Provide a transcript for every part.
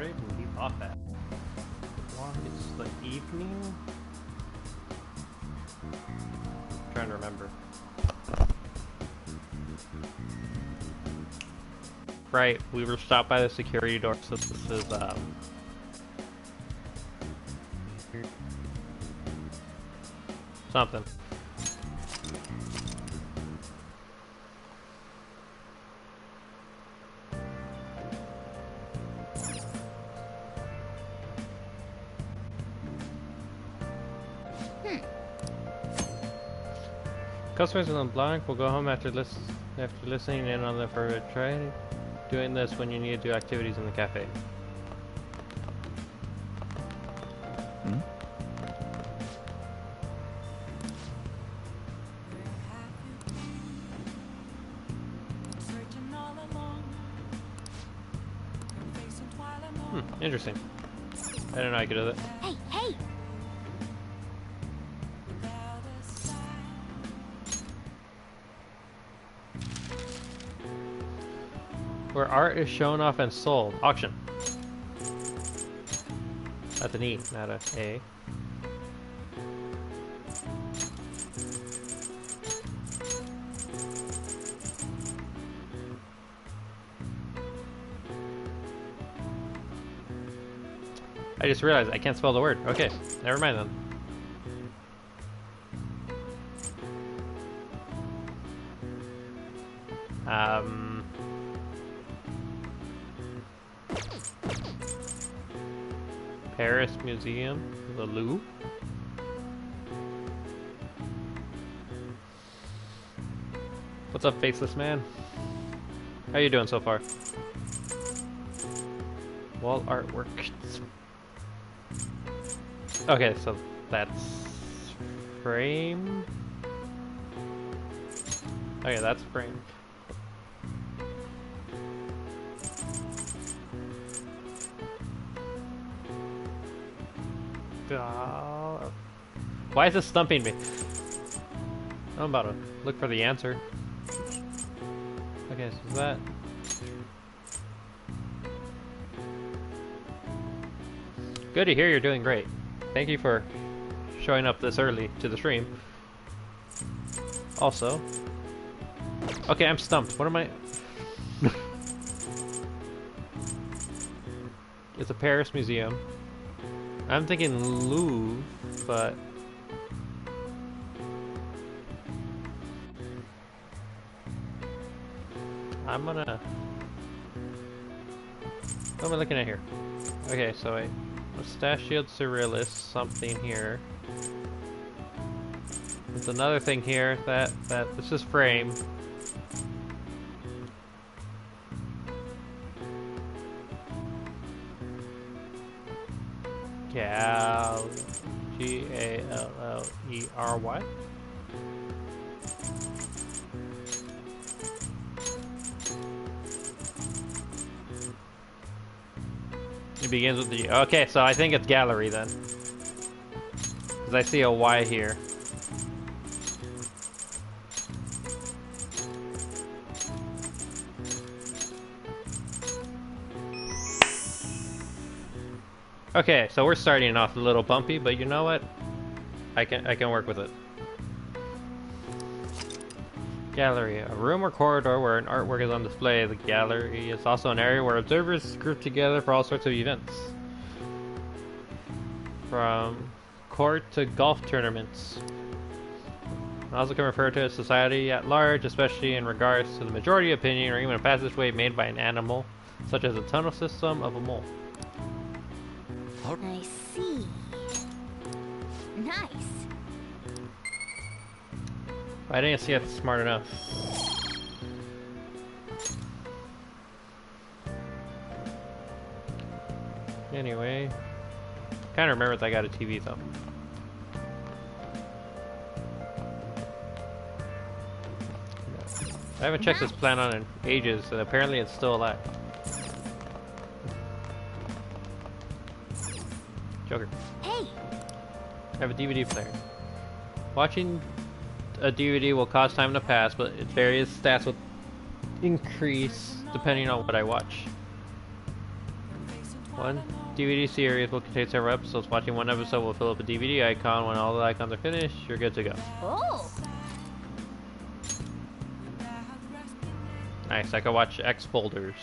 started and leave off at? It's the evening? I'm trying to remember. Right, we were stopped by the security door, so this is, something. Customers in Blanc will go home after listening in on them for a try doing this when you need to do activities in the cafe. Hmm? Interesting. I didn't know I could do that. Hey, hey! Where art is shown off and sold. Auction. That's an E, not a A. I just realized I can't spell the word. Okay, never mind then. Paris Museum, the Louvre. What's up, faceless man? How you doing so far? Wall artwork. Okay, so that's frame. Okay, that's frame. Why is this stumping me? I'm about to look for the answer. Okay, so that. Good to hear you're doing great. Thank you for showing up this early to the stream. Also, okay, I'm stumped. What am I? It's a Paris museum. I'm thinking Louvre, but I'm gonna. What am I looking at here? Okay, so wait. Mustachioed Surrealist, something here. There's another thing here that this is frame. Gallery. It begins with the. Okay, so I think it's gallery then. Because I see a Y here. Okay, so we're starting off a little bumpy, but you know what? I can work with it. Gallery, a room or corridor where an artwork is on display. The gallery is also an area where observers group together for all sorts of events. From court to golf tournaments. It also can refer to a society at large, especially in regards to the majority opinion or even a passageway made by an animal, such as a tunnel system of a mole. I see. Nice. I didn't see it smart enough. Anyway, kind of remember that I got a TV though. I haven't checked this plan on in ages, and apparently it's still alive. Joker. Hey. I have a DVD player. Watching a DVD will cause time to pass, but its various stats will increase depending on what I watch. One DVD series will contain several episodes. Watching one episode will fill up a DVD icon. When all the icons are finished, you're good to go. Oh. Nice, I can watch X folders.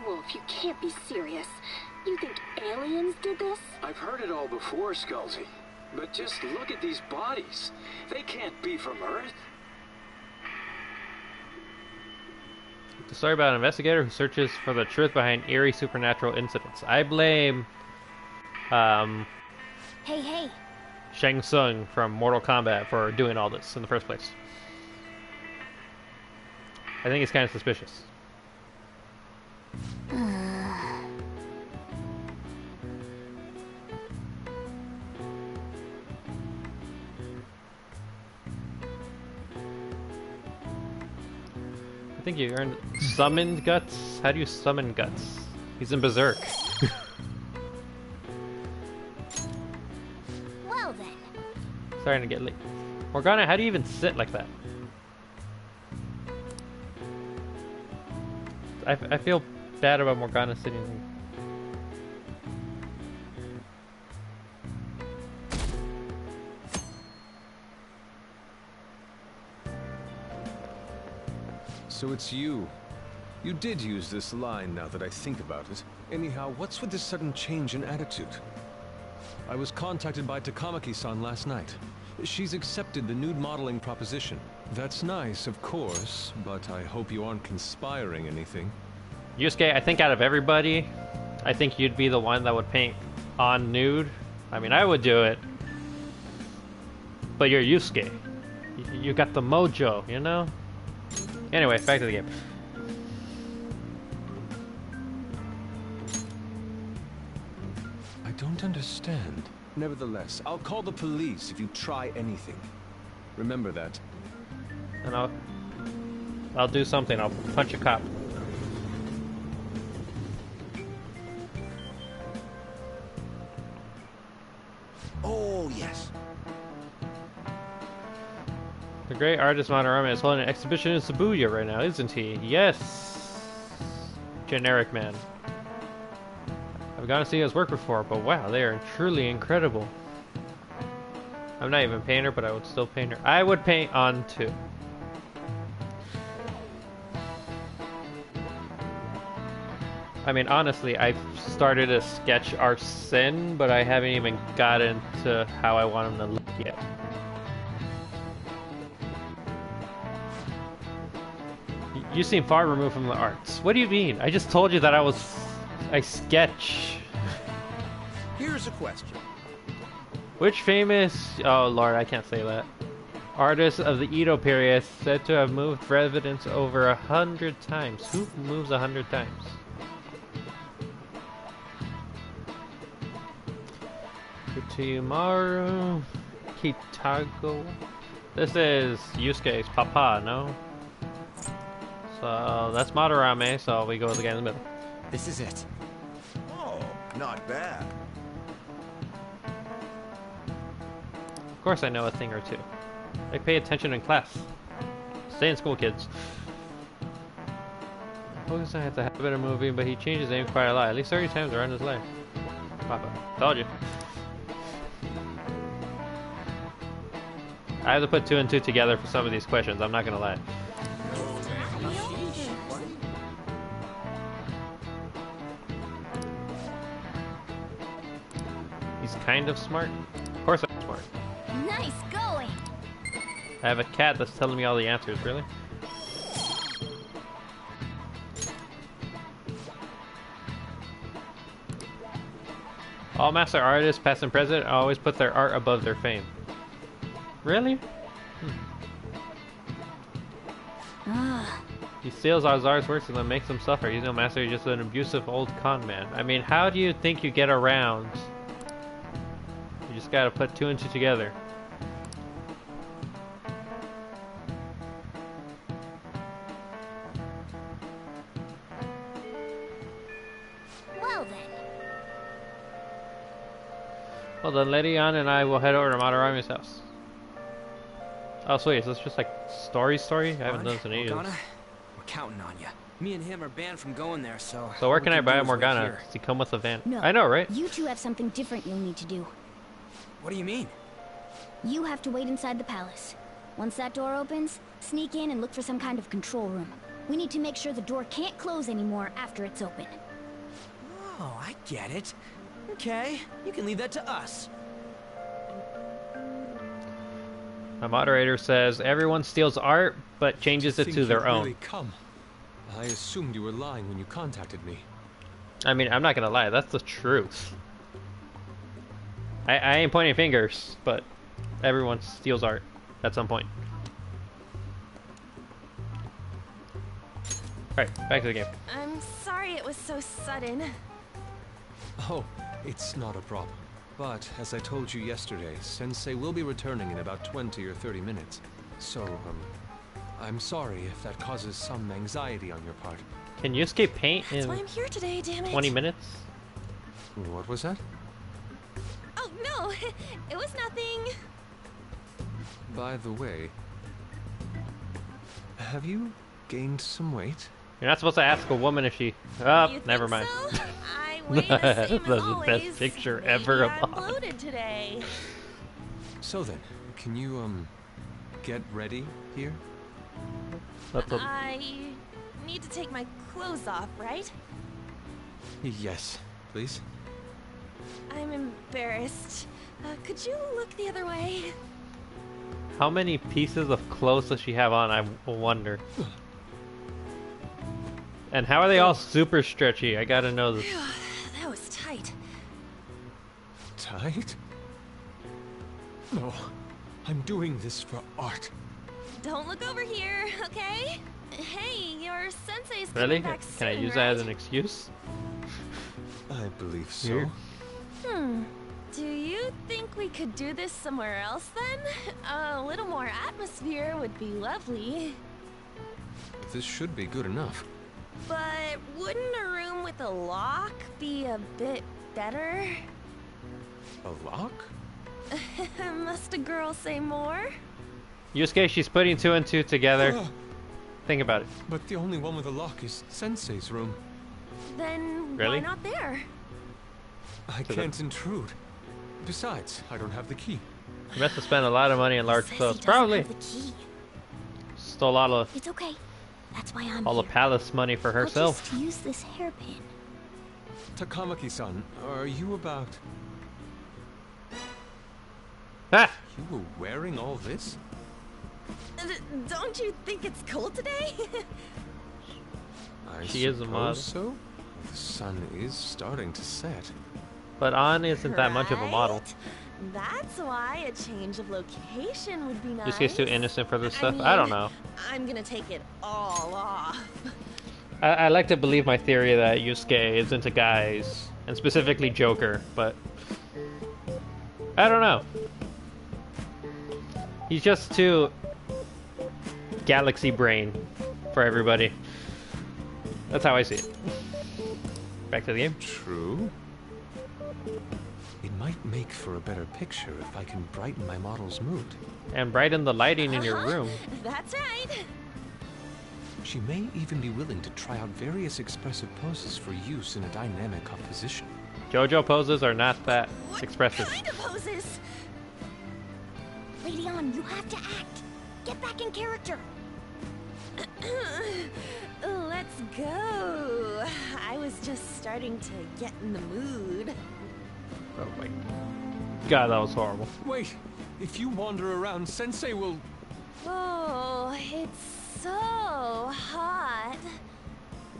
Wolf, you can't be serious. You think aliens did this? I've heard it all before, Scully. But just look at these bodies. They can't be from Earth. The story about an investigator who searches for the truth behind eerie supernatural incidents. I blame Hey. Shang Tsung from Mortal Kombat for doing all this in the first place. I think it's kind of suspicious. I think you earned summoned guts. How do you summon guts? He's in Berserk. Well then. Starting to get late. Morgana, how do you even sit like that? I feel bad about Morgana sitting. So it's you. You did use this line now that I think about it. Anyhow, what's with this sudden change in attitude? I was contacted by Takamaki-san last night. She's accepted the nude modeling proposition. That's nice, of course, but I hope you aren't conspiring anything. Yusuke, I think out of everybody, I think you'd be the one that would paint on nude. I mean, I would do it. But you're Yusuke. You got the mojo, you know? Anyway, back to the game. I don't understand. Nevertheless, I'll call the police if you try anything. Remember that. And I'll do something. I'll punch a cop. Oh, yes. The great artist Madarame is holding an exhibition in Shibuya right now, isn't he? Yes. Generic man. I've gone to see his work before, but wow, they are truly incredible. I'm not even a painter, but I would still paint her. I would paint on too. I mean, honestly, I've started to sketch Arsene, but I haven't even gotten to how I want him to look yet. You seem far removed from the arts. What do you mean? I just told you that I sketch. Here's a question. Which famous... Oh lord, I can't say that. Artist of the Edo period said to have moved residents over 100 times. Who moves 100 times? Kutimaru Kitago. This is Yusuke's papa, no? So that's Madarame, so we go with the guy in the middle. This is it. Oh, not bad. Of course I know a thing or two. I pay attention in class. Stay in school, kids. Hokusai has a habit of moving, but he changes his aim quite a lot. At least 30 times around his life. Papa. Told you. I have to put 2 and 2 together for some of these questions, I'm not gonna lie. He's kind of smart. Of course I'm smart. Nice going. I have a cat that's telling me all the answers, really? All master artists, past and present, always put their art above their fame. Really? He steals Azar's works and then makes them suffer. He's no master, he's just an abusive old con man. I mean, how do you think you get around? You just gotta put 2 and 2 together. Well then. Well then, Lady Ann and I will head over to Madarame's house. Oh sweet, is this just like story? I haven't done this in ages. Morgana, we're counting on you. Me and him are banned from going there, so... So where all can we I buy do a is wait Morgana? here. Does he come with a van? No. I know, right? You two have something different you'll need to do. What do you mean? You have to wait inside the palace. Once that door opens, sneak in and look for some kind of control room. We need to make sure the door can't close anymore after it's open. Oh, I get it. Okay, you can leave that to us. My moderator says everyone steals art, but changes it Think to their you'd own. Really come. I assumed you were lying when you contacted me. I mean, I'm not gonna lie, that's the truth. I ain't pointing fingers, but everyone steals art at some point. Alright, back to the game. I'm sorry it was so sudden. Oh, it's not a problem. But, as I told you yesterday, Sensei will be returning in about 20 or 30 minutes. So, I'm sorry if that causes some anxiety on your part. Can you escape paint That's in why I'm here today, damn it. 20 minutes? What was that? Oh, no, it was nothing. By the way, have you gained some weight? You're not supposed to ask a woman if she... Oh, You never think mind. So? I weigh the same That's the as always. best picture Maybe ever of I'm all. bloated today. So then, can you, get ready here? That's a- I need to take my clothes off, right? Yes, please. I'm embarrassed. Could you look the other way? How many pieces of clothes does she have on, I wonder? And how are they all super stretchy? I gotta know this. Phew, that was tight. Tight? No, I'm doing this for art. Don't look over here, okay? Hey, your sensei's Really? coming back Can I soon, use that as right? an excuse? I believe so. Here. Do you think we could do this somewhere else then? A little more atmosphere would be lovely. This should be good enough. But wouldn't a room with a lock be a bit better? A lock? Must a girl say more? Yusuke, she's putting two and two together. Ugh. Think about it. But the only one with a lock is Sensei's room. Then Really? why not there? I the- can't intrude. Besides, I don't have the key. You must have spent a lot of money on large Says he clothes. doesn't Probably have the key. stole a lot of It's okay. That's why I'm all the here. palace money for I'll herself. just use this hairpin. Takamaki-san, are you about... Ah! You were wearing all this? Don't you think it's cool today? I She is a model. suppose so? The sun is starting to set. But An isn't that much of a model. Right? That's why a change of location would be nice. Yusuke's too innocent for this stuff. mean, I don't know. I'm gonna take it all off. I like to believe my theory that Yusuke is into guys, and specifically Joker, but I don't know. He's just too galaxy brain for everybody. That's how I see it. Back to the game. True. It might make for a better picture if I can brighten my model's mood. And brighten the lighting in your room. That's right. She may even be willing to try out various expressive poses for use in a dynamic composition. JoJo poses are not that What expressive. kind of poses? Lady On, you have to act. Get back in character. Let's go. I was just starting to get in the mood. Oh my god, that was horrible. Wait! If you wander around, Sensei will... Oh, it's so hot.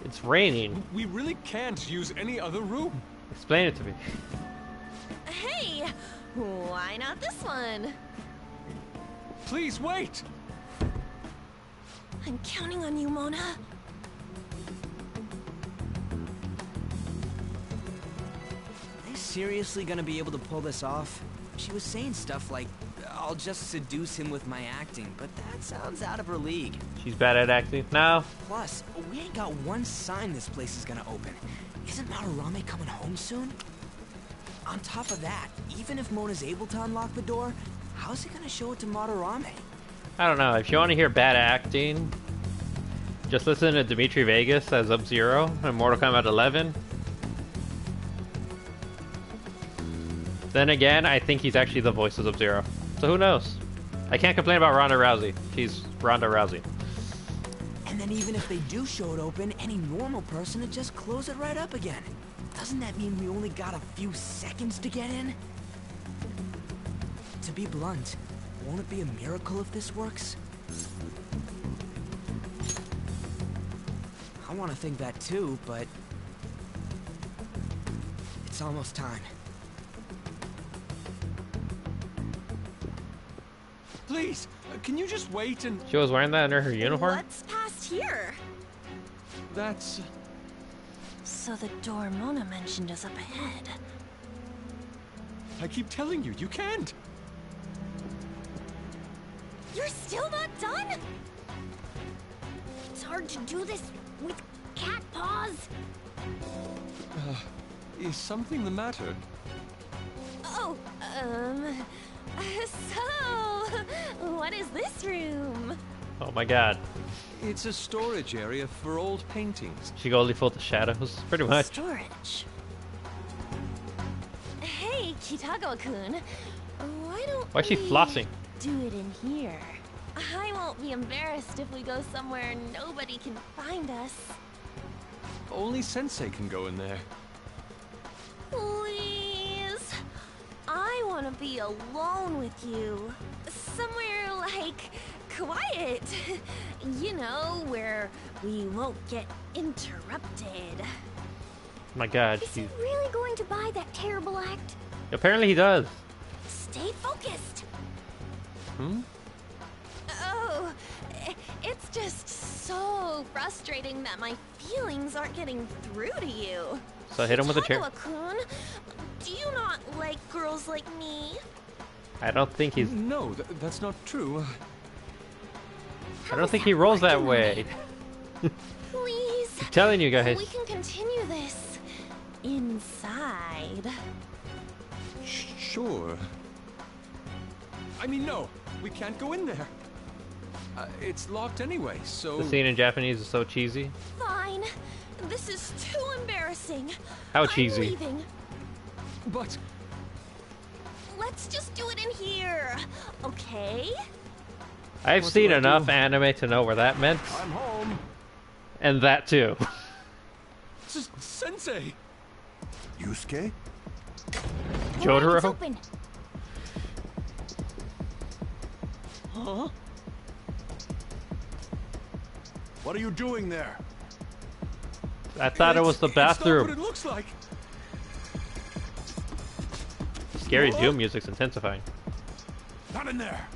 It's raining. We really can't use any other room. Explain it to me. Hey, why not this one? Please wait! I'm counting on you, Mona. Are they seriously gonna be able to pull this off? She was saying stuff like, I'll just seduce him with my acting, but that sounds out of her league. She's bad at acting. No. Plus, we ain't got one sign this place is gonna open. Isn't Madarame coming home soon? On top of that, even if Mona's able to unlock the door, how's he gonna show it to Madarame? I don't know. If you want to hear bad acting, Just listen to Dimitri Vegas as Sub-Zero in Mortal Kombat 11. Then again, I think he's actually the voice of Sub-Zero. So who knows? I can't complain about Ronda Rousey. She's Ronda Rousey. And then even if they do show it open, any normal person would just close it right up again. Doesn't that mean we only got a few seconds to get in? To be blunt, won't it be a miracle if this works? I want to think that too, but it's almost time. Please, can you just wait and... She was wearing that under her uniform? What's past here? That's... So the door Mona mentioned is up ahead. I keep telling you, you can't. You're still not done? It's hard to do this with cat paws. Is something the matter? Oh, so, what is this room? Oh my god. It's a storage area for old paintings. She only full of shadows, pretty much. Storage. Hey, Kitagawa-kun. Why is she flossing? Do it in here. I won't be embarrassed if we go somewhere nobody can find us. Only Sensei can go in there. Please. I want to be alone with you. Somewhere like quiet. You know, where we won't get interrupted. Oh my god, Is he really going to buy that terrible act? Apparently he does. Stay focused. Hmm? Oh, it's just so frustrating that my feelings aren't getting through to you. So hit him with a chair. Kitagawa-kun, do you not like girls like me? I don't think he's... No, that's not true. I don't think he rolls that way. Please. I'm telling you guys. We can continue this inside. Sure. I mean, no, we can't go in there. It's locked anyway, so... The scene in Japanese is so cheesy. Fine. This is too embarrassing. How I'm cheesy. leaving. But... Let's just do it in here, okay? I've What seen do I enough do? anime to know where that meant. I'm home. And that too. Sensei! Yusuke? It's Jotaro? open. Huh? What are you doing there? I thought it was the It's not what bathroom. it looks like. Scary What? Doom music's intensifying. Not in there.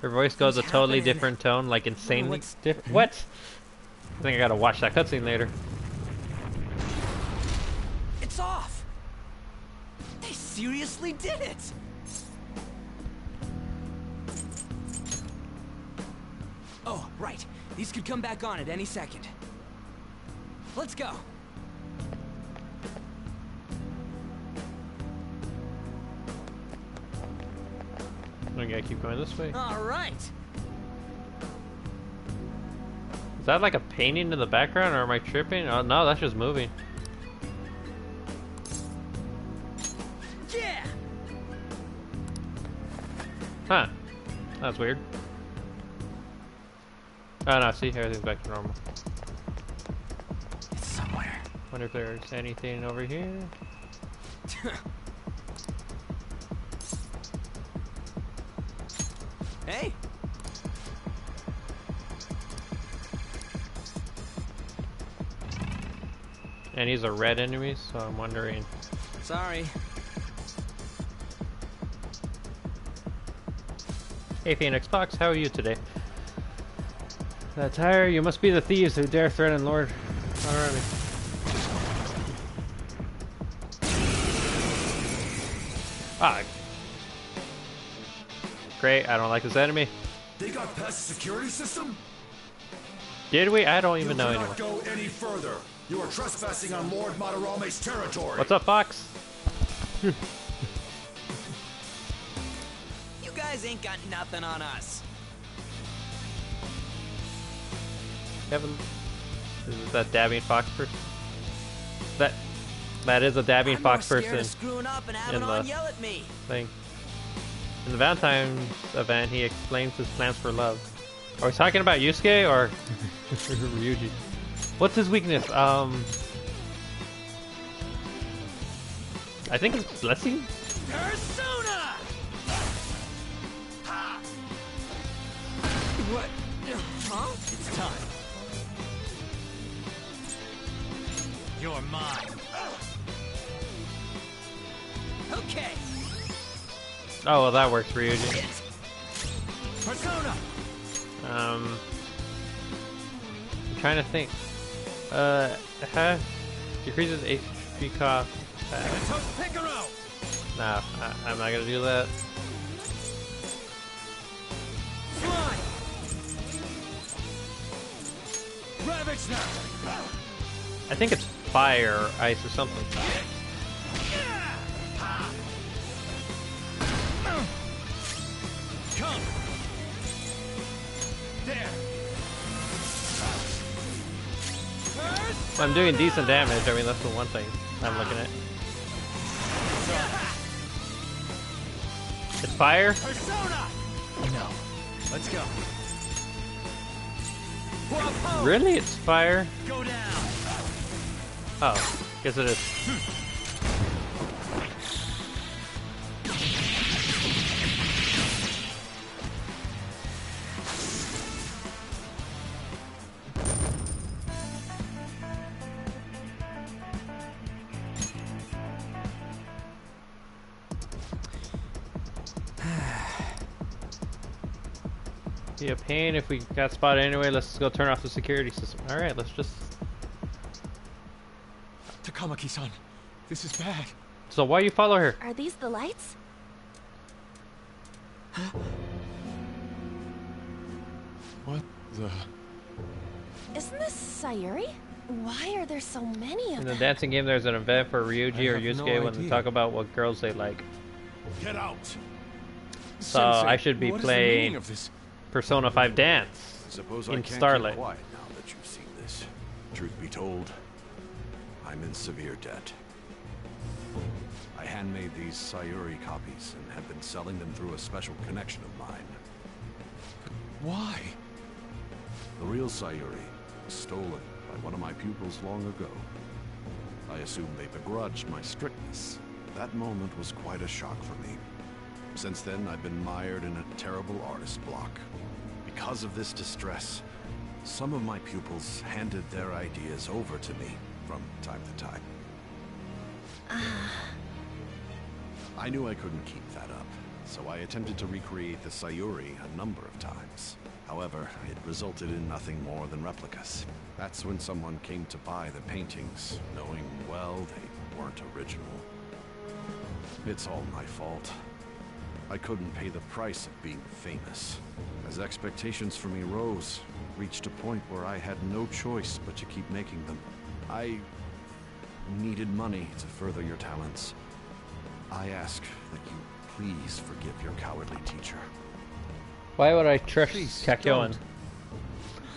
Her voice goes a What's totally happening? different tone, like insanely What's- different. What? I think I gotta watch that cutscene later. It's off! They seriously did it! Oh, right. These could come back on at any second. Let's go. I gotta keep going this way. All right. Is that like a painting in the background, or am I tripping? Oh no, that's just moving. Yeah! Huh. That's weird. Oh no, see, everything's back to normal. It's somewhere. Wonder if there's anything over here. Hey! And he's a red enemy, so I'm wondering. Sorry. Hey Phoenix Fox, how are you today? That tire, you must be the thieves who dare threaten Lord Army. Ah. Great, I don't like this enemy. They got past the security system? Did we? I don't even know You anymore. cannot go any further. You are trespassing on Lord Madarame's territory. What's up, Fox? You guys guys ain't got nothing on us. Kevin, is that dabbing fox person? That is a dabbing fox person Screwing up and in having the on yell at me. thing. In the Valentine's event, he explains his plans for love. Are we talking about Yusuke or Ryuji? What's his weakness? I think it's blessing. Persona! What? Huh? It's time. You're mine. Okay. Oh, well, that works, Ryuji. Persona. I'm trying to think. Decreases HP cost. Picaro. Nah, I'm not gonna do that. Fly. Ravage now. I think it's fire, ice, or something. Come. There. I'm doing decent damage. I mean, that's the one thing I'm looking at. It's fire? Persona. No. Let's go. Really? It's fire? Go down. Oh, guess it is. Be a pain if we got spotted anyway. Let's go turn off the security system. Alright, let's just... Takamaki-san, this is bad. So why you follow her? Are these the lights? What the... Isn't this Sayuri? Why are there so many of In the them? dancing game, there's an event for Ryuji or I have no Yusuke when they idea. talk about what girls they like. Get out. So Sensei, I should be what is the meaning playing of this? Persona 5 Dance Suppose I in can't Starlight. keep quiet now that you've seen this. Truth be told, I'm in severe debt. I handmade these Sayuri copies and have been selling them through a special connection of mine. Why? The real Sayuri was stolen by one of my pupils long ago. I assume they begrudged my strictness. That moment was quite a shock for me. Since then, I've been mired in a terrible artist block. Because of this distress, some of my pupils handed their ideas over to me from time to time. I knew I couldn't keep that up, so I attempted to recreate the Sayuri a number of times. However, it resulted in nothing more than replicas. That's when someone came to buy the paintings, knowing well they weren't original. It's all my fault. I couldn't pay the price of being famous. As expectations for me rose, reached a point where I had no choice but to keep making them. I needed money to further your talents. I ask that you please forgive your cowardly teacher. Why would I trust Please, Kakyoin? don't.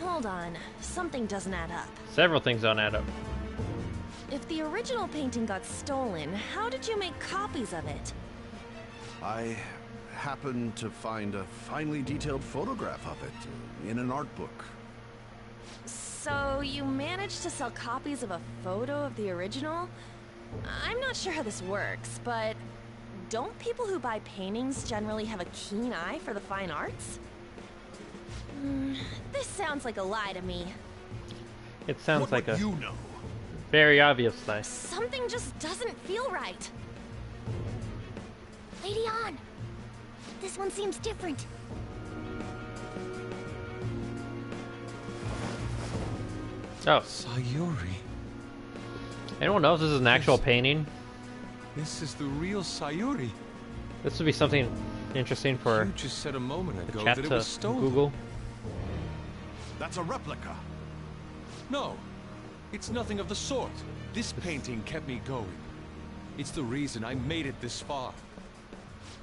Hold on. Something doesn't add up. Several things don't add up. If the original painting got stolen, how did you make copies of it? I happened to find a finely detailed photograph of it in an art book. So you managed to sell copies of a photo of the original? I'm not sure how this works, but don't people who buy paintings generally have a keen eye for the fine arts? This sounds like a lie to me. It sounds What like would a you know? very obvious lie. Something just doesn't feel right. Lady On! This one seems different. Oh, Sayuri. anyone knows this is an actual painting? This is the real Sayuri. This would be something interesting for You just said a moment the ago chat that it to was stolen. Google. That's a replica. No, it's nothing of the sort. This painting kept me going. It's the reason I made it this far.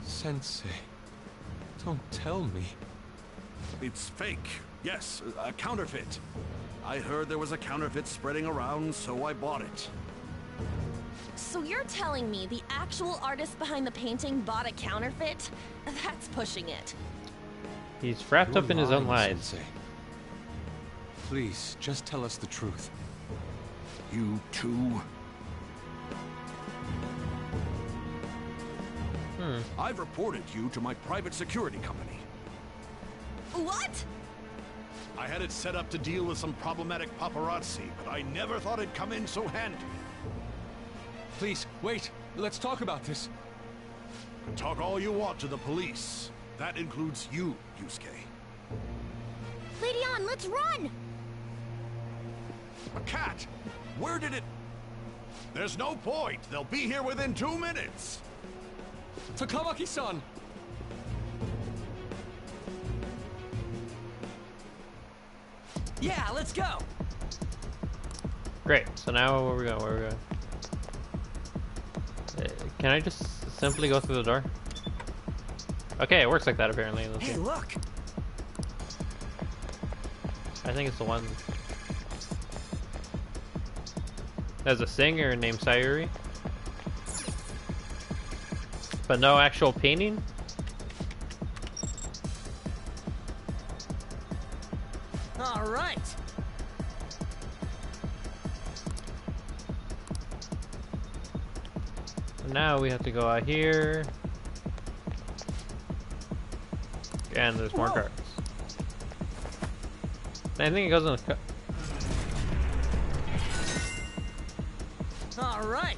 Sensei, Don't tell me. It's fake. Yes, a counterfeit. I heard there was a counterfeit spreading around, so I bought it. So you're telling me the actual artist behind the painting bought a counterfeit? That's pushing it. He's wrapped up in his own lies. Sensei. Please, just tell us the truth. You too? I've reported you to my private security company. What? I had it set up to deal with some problematic paparazzi, but I never thought it'd come in so handy. Please, wait. Let's talk about this. Talk all you want to the police. That includes you, Yusuke. Lady On, let's run! A cat! Where did it... There's no point. They'll be here within 2 minutes. Takamaki-san! Yeah, let's go. Great. So now where are we going? Where are we going? Can I just simply go through the door? Okay, it works like that apparently. Let's Hey, see. look. I think it's the one. There's a singer named Sayuri, but no actual painting. All right. Now we have to go out here, and there's more guards. I think it goes in the. All right.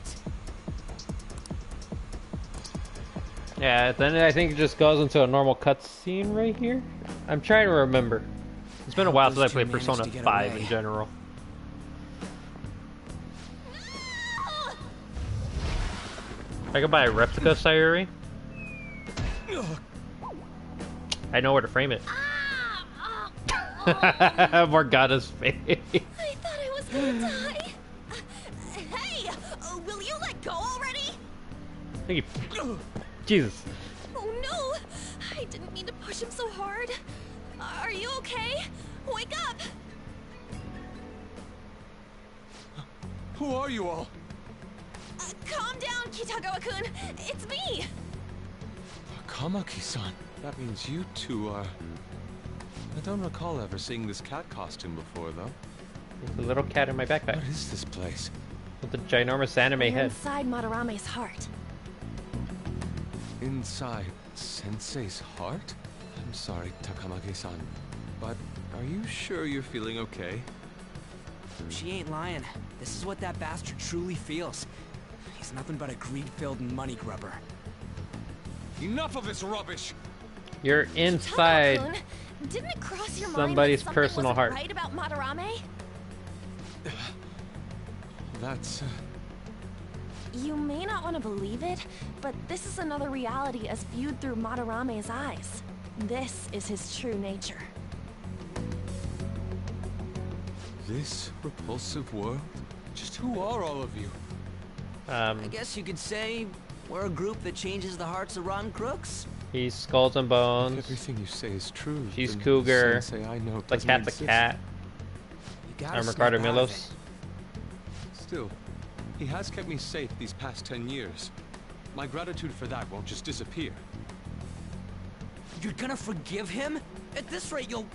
Yeah, then I think it just goes into a normal cutscene right here. I'm trying to remember. It's been a while since I played Persona 5 in general. I could buy a replica of Sayuri. I know where to frame it. Morgana's face. I thought I was gonna die. Hey, will you let go already? Thank you. Jesus. Oh no, I didn't mean to push him so hard. Are you okay? Wake up! Who are you all? Calm down, Kitagawa-kun. It's me. Kamaki-san. That means you two are... I don't recall ever seeing this cat costume before, though. There's a little cat in my backpack. What is this place? With a ginormous anime We're head. inside Madarame's heart. Inside Sensei's heart? I'm sorry, Takamaki-san, but are you sure you're feeling okay? She ain't lying. This is what that bastard truly feels. He's nothing but a greed-filled money grubber. Enough of this rubbish! You're inside Kitagawa-kun, didn't it cross your somebody's mind that personal something heart. wasn't right about Madarame? That's... You may not want to believe it, but this is another reality as viewed through Madarame's eyes. This is his true nature. This repulsive world? Just who are all of you? I guess you could say we're a group that changes the hearts of rotten crooks. He's Skulls and Bones. Everything you say is true. She's then Cougar. Sensei I know The doesn't cat's a exist. cat. You gotta I'm Ricardo snap out of Milos. Still, he has kept me safe these past 10 years. My gratitude for that won't just disappear. it. You're gonna forgive him? At this rate, you'll...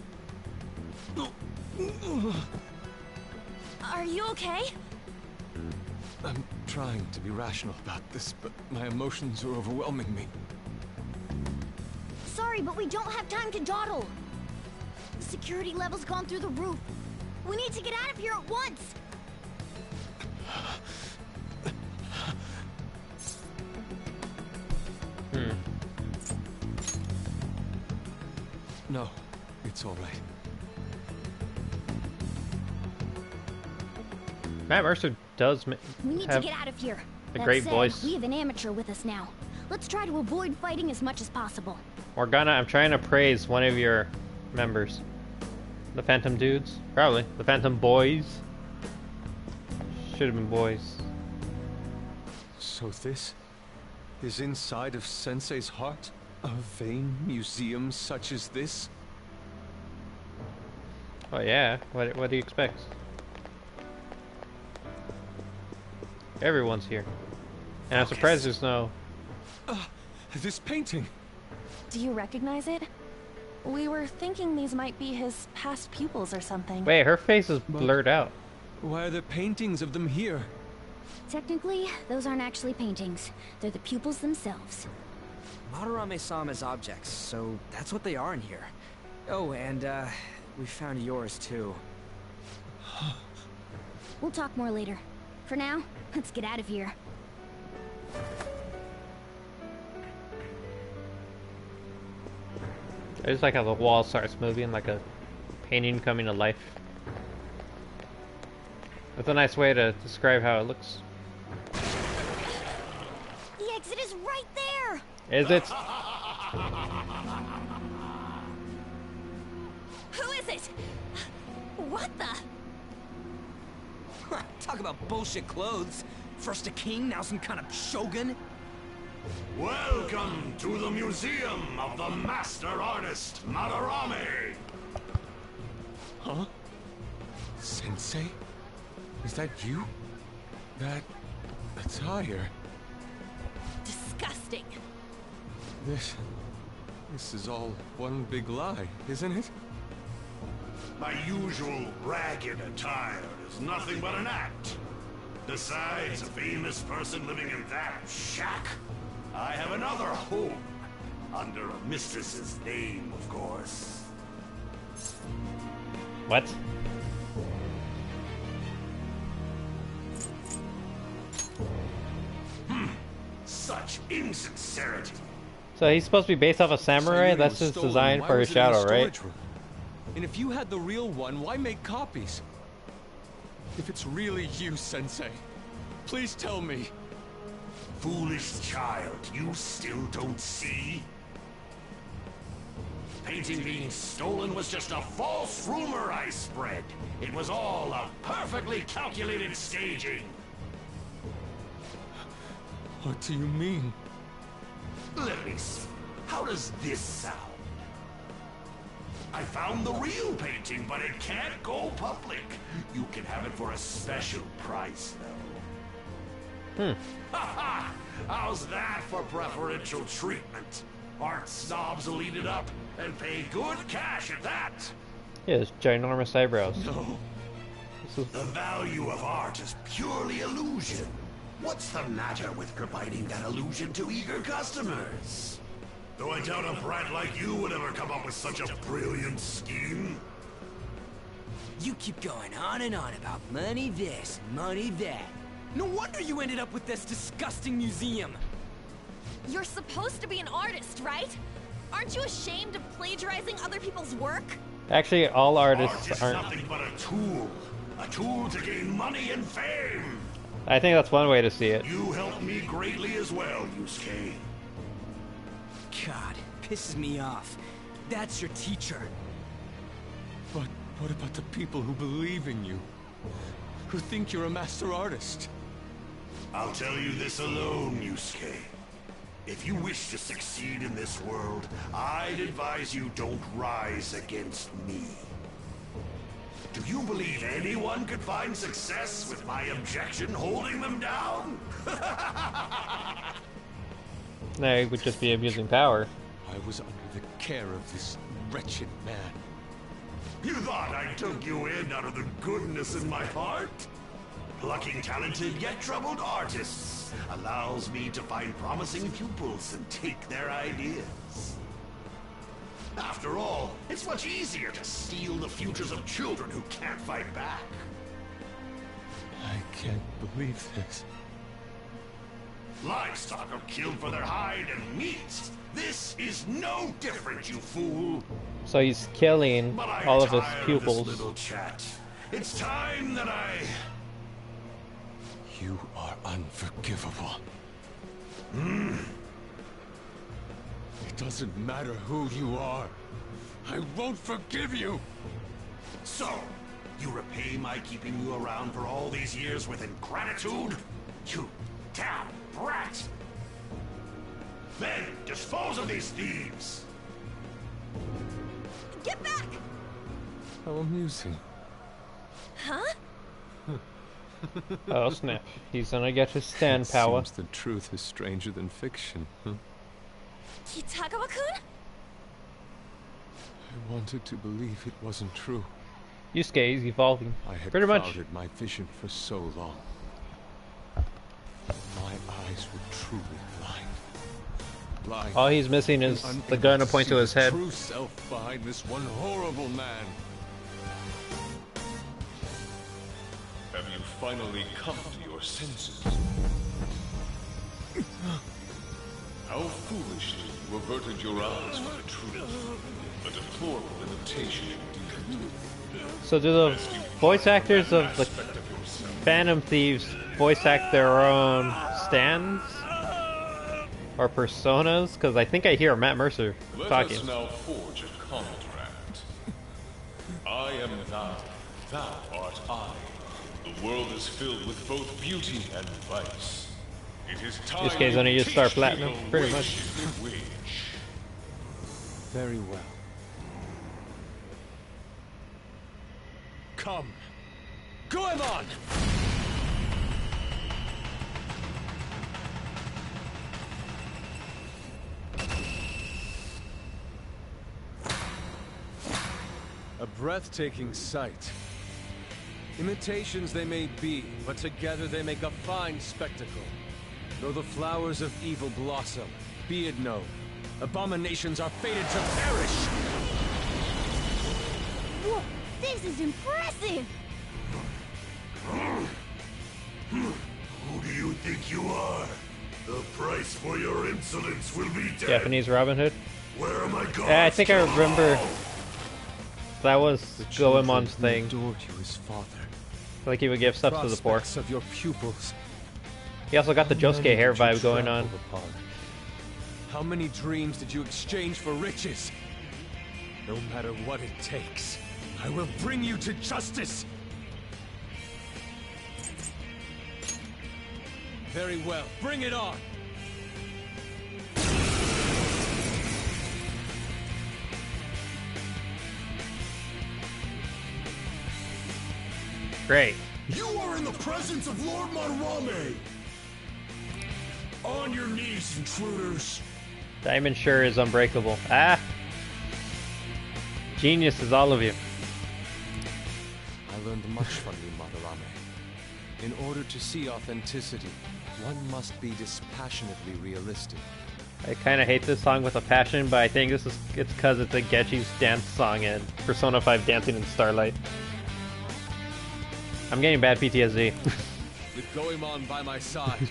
Are you okay? I'm trying to be rational about this, but my emotions are overwhelming me. Sorry, but we don't have time to dawdle. The security level's gone through the roof. We need to get out of here at once. No, it's all right. Matt Mercer does We need to have get out of here. a That great said, voice. We have an amateur with us now. Let's try to avoid fighting as much as possible. Morgana, I'm trying to praise one of your members. The Phantom Dudes? Probably. The Phantom Boys? Should have been boys. So this is inside of Sensei's heart? A vain museum such as this? Oh yeah, what do you expect? Everyone's here. And I'm surprised there's no... This painting! Do you recognize it? We were thinking these might be his past pupils or something. Wait, her face is blurred out. Why are there paintings of them here? Technically, those aren't actually paintings. They're the pupils themselves. Madarame saw them as objects, so that's what they are in here. Oh, and, we found yours, too. We'll talk more later. For now, let's get out of here. I just like how the wall starts moving like a painting coming to life. That's a nice way to describe how it looks. The exit is right there! Is it? Who is it? What the? Talk about bullshit clothes. First a king, now some kind of shogun. Welcome to the Museum of the Master Artist, Madarame! Huh? Sensei? Is that you? That attire? Disgusting. This is all one big lie, isn't it? My usual ragged attire is nothing but an act. Besides a famous person living in that shack, I have another home. Under a mistress's name, of course. What? Such insincerity. So he's supposed to be based off a samurai? Sayuri That's was his stolen. design Why for was his it in a shadow, right? storage room? And if you had the real one, why make copies? If it's really you, Sensei, please tell me. Foolish child, you still don't see? Painting being stolen was just a false rumor I spread. It was all a perfectly calculated staging. What do you mean? Let me see. How does this sound? I found the real painting, but it can't go public. You can have it for a special price, though. Ha ha! How's that for preferential treatment? Art snobs will eat it up and pay good cash at that. He has ginormous eyebrows. No. The value of art is purely illusion. What's the matter with providing that illusion to eager customers? Though I doubt a brat like you would ever come up with such a brilliant scheme. You keep going on and on about money this, money that. No wonder you ended up with this disgusting museum. You're supposed to be an artist, right? Aren't you ashamed of plagiarizing other people's work? Actually, all Art artists is aren't. nothing but a tool to gain money and fame. I think that's one way to see it. You helped me greatly as well, Yusuke. God, pisses me off. That's your teacher. But what about the people who believe in you? Who think you're a master artist? I'll tell you this alone, Yusuke. If you wish to succeed in this world, I'd advise you don't rise against me. Do you believe anyone could find success with my objection holding them down? No, it would just be abusing power. I was under the care of this wretched man. You thought I took you in out of the goodness in my heart? Plucking talented yet troubled artists allows me to find promising pupils and take their ideas. After all, it's much easier to steal the futures of children who can't fight back. I can't believe this. Livestock are killed for their hide and meat. This is no different, you fool. So he's killing But I'm all of his tired pupils. Of this little chat. It's time that I... You are unforgivable. It doesn't matter who you are. I won't forgive you. So, you repay my keeping you around for all these years with ingratitude? You damn brat! Then dispose of these thieves. Get back! How amusing. Huh? Oh snap! He's gonna get his stand It power. seems the truth is stranger than fiction. Huh? Kitagawa-kun? I wanted to believe it wasn't true. Yusuke is evolving. I had Pretty much. clouded my vision for so long. My eyes were truly blind. Blind. All he's missing is and the unable gun to to point see to his the head. True self behind this one horrible man. Have you finally come to your senses? How foolishly you averted your eyes from the truth. A deplorable imitation indeed. So do the voice actors of the Phantom Thieves voice act their own stands? Or personas? Because I think I hear Matt Mercer Let talking. us now forge a contract. I am thou, thou art I. The world is filled with both beauty and vice. It is time This case only you used Star teach Platinum, people pretty which much. is which. Very well. Come. Goemon! A breathtaking sight. Imitations they may be, but together they make a fine spectacle. Though the flowers of evil blossom, be it known, abominations are fated to perish! Whoa, this is impressive! Who do you think you are? The price for your insolence will be death. Japanese Robin Hood? Where are my gods? Yeah, I think I remember that was The children Goemon's who thing. adored you as father. Like he would give stuff to the poor. Prospects of your pupils. He also got the How many Josuke hair did you vibe going on. trample upon? How many dreams did you exchange for riches? No matter what it takes, I will bring you to justice! Very well, bring it on! Great. You are in the presence of Lord Madarame! On your knees, intruders! Diamond sure is unbreakable. Ah! Genius is all of you. I learned much from you, Madarame. In order to see authenticity, one must be dispassionately realistic. I kind of hate this song with a passion, but I think it's because it's a Gechi's dance song in Persona 5 Dancing in Starlight. I'm getting bad PTSD. With Goemon by my side,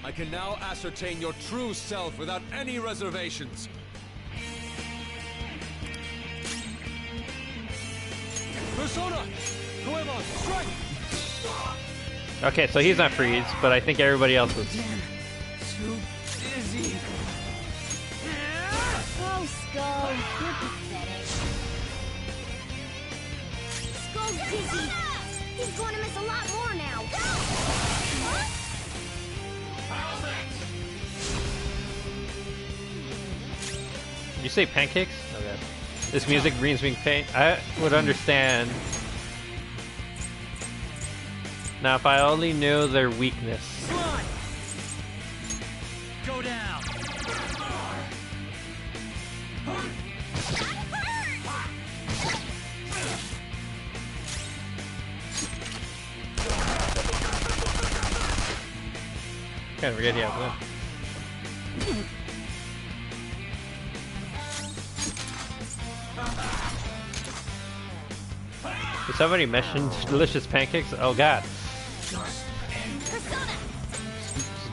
I can now ascertain your true self without any reservations. Persona! Goemon, strike! Okay, so he's not freeze, but I think everybody else is. Too dizzy. Oh, Skull, you're pathetic. Skull's dizzy. He's going to miss a lot more now. Did you say pancakes? Okay. This music brings me pain. I would understand. Now, if I only knew their weakness. Go down. Can't forget he has one. Did somebody mention delicious pancakes? Oh god. Just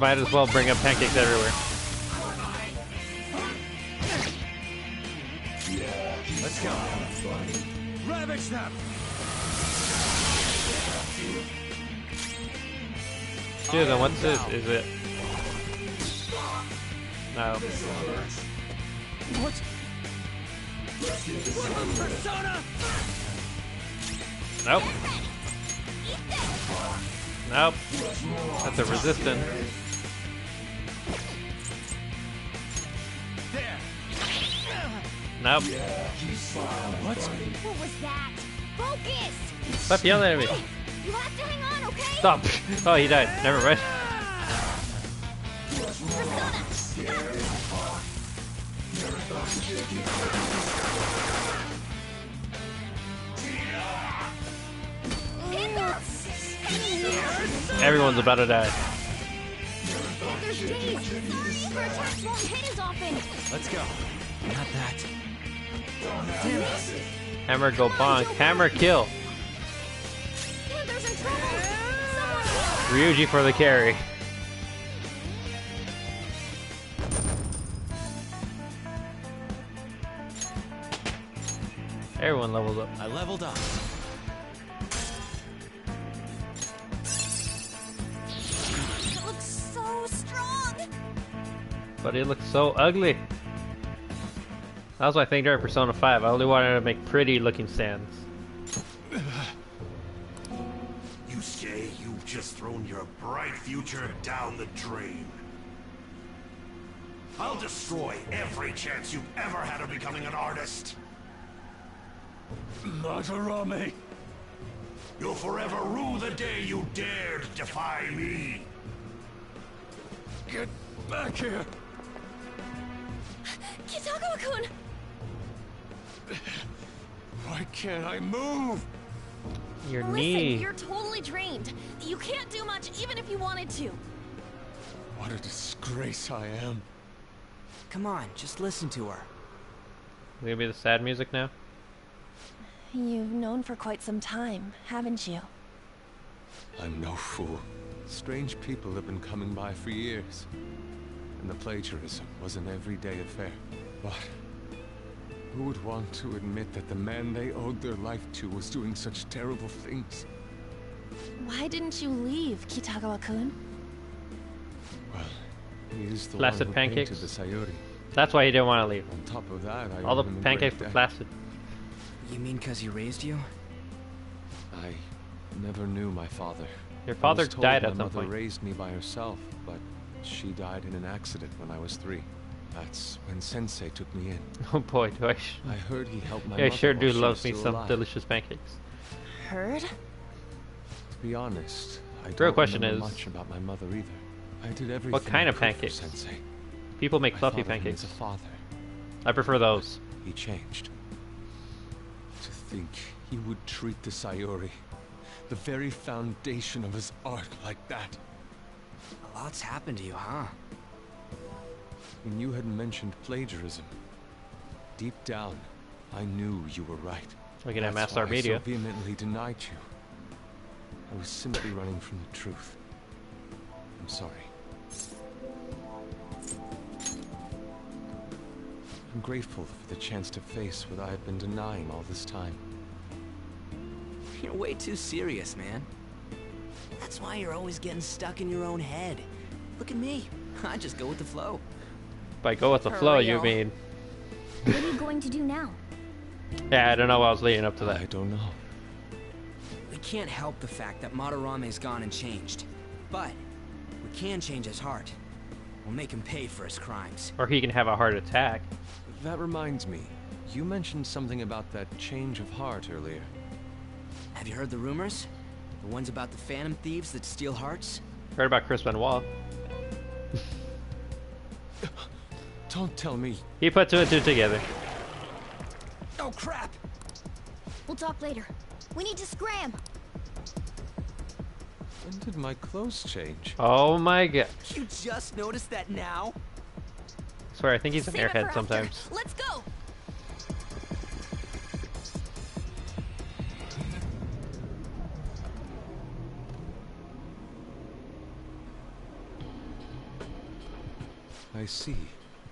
might as well bring up pancakes everywhere. Let's go. Ravage them! Dude, then what's this? Is it? No. What? Persona! Nope. Nope. That's a resistance. Nope. What was that? Focus! Stop yelling at me. Hey, you have to hang on, okay? Stop. Oh, he died. Never mind. Everyone's about to die. There's days. Super attacks won't hit as often. Let's go. Not that. Hammer go bonk. Hammer kill. Panther's in trouble. Ryuji for the carry. Everyone levels up. I leveled up. It looks so strong. But it looks so ugly. That was my thing during Persona 5. I only wanted to make pretty looking stands. You say you've just thrown your bright future down the drain. I'll destroy every chance you've ever had of becoming an artist. Madarame! You'll forever rue the day you dared defy me. Get back here! Kitagawa-kun! Why can't I move? Your Listen, knee. you're totally drained. You can't do much even if you wanted to. What a disgrace I am. Come on, just listen to her. Gonna be the sad music now? You've known for quite some time, haven't you? I'm no fool. Strange people have been coming by for years. And the plagiarism was an everyday affair. But who would want to admit that the man they owed their life to was doing such terrible things? Why didn't you leave, Kitagawa-kun? Well, he is the Flaccid one who pancakes? painted the Sayuri. That's why he didn't want to leave. On top of that, I All the owe him a pancakes great were debt. flaccid. You mean because he raised you? I never knew my father. Your I father was told died my at some mother point. raised me by herself, but she died in an accident when I was 3. That's when Sensei took me in. Oh boy, do I... I heard he helped my Yeah, I mother sure while do she love was me still some alive. delicious pancakes. Heard? To be honest, I Real don't question remember is, much about my mother either. I did everything what kind I of could for pancakes? Sensei. People make I fluffy thought of him pancakes. as a father. I prefer those. He changed. To think he would treat the Sayuri, the very foundation of his art, like that. A lot's happened to you, huh? When you had mentioned plagiarism, deep down, I knew you were right. Looking at That's Master why I Media. so vehemently denied you. I was simply running from the truth. I'm sorry. I'm grateful for the chance to face what I have been denying all this time. You're way too serious, man. That's why you're always getting stuck in your own head. Look at me. I just go with the flow. By go with the For flow, you real. mean... What are you going to do now? Yeah, I don't know what I was leading up to that. I don't know. We can't help the fact that Madarame's gone and changed. But we can change his heart. We'll make him pay for his crimes. Or he can have a heart attack. That reminds me. You mentioned something about that change of heart earlier. Have you heard the rumors? The ones about the Phantom Thieves that steal hearts? Heard about Chris Benoit. Don't tell me. He put 2 and 2 together. Oh crap! We'll talk later. We need to scram. When did my clothes change? Oh my god. You just noticed that now? I swear, I think he's an Save it for airhead after. sometimes. Let's go. I see.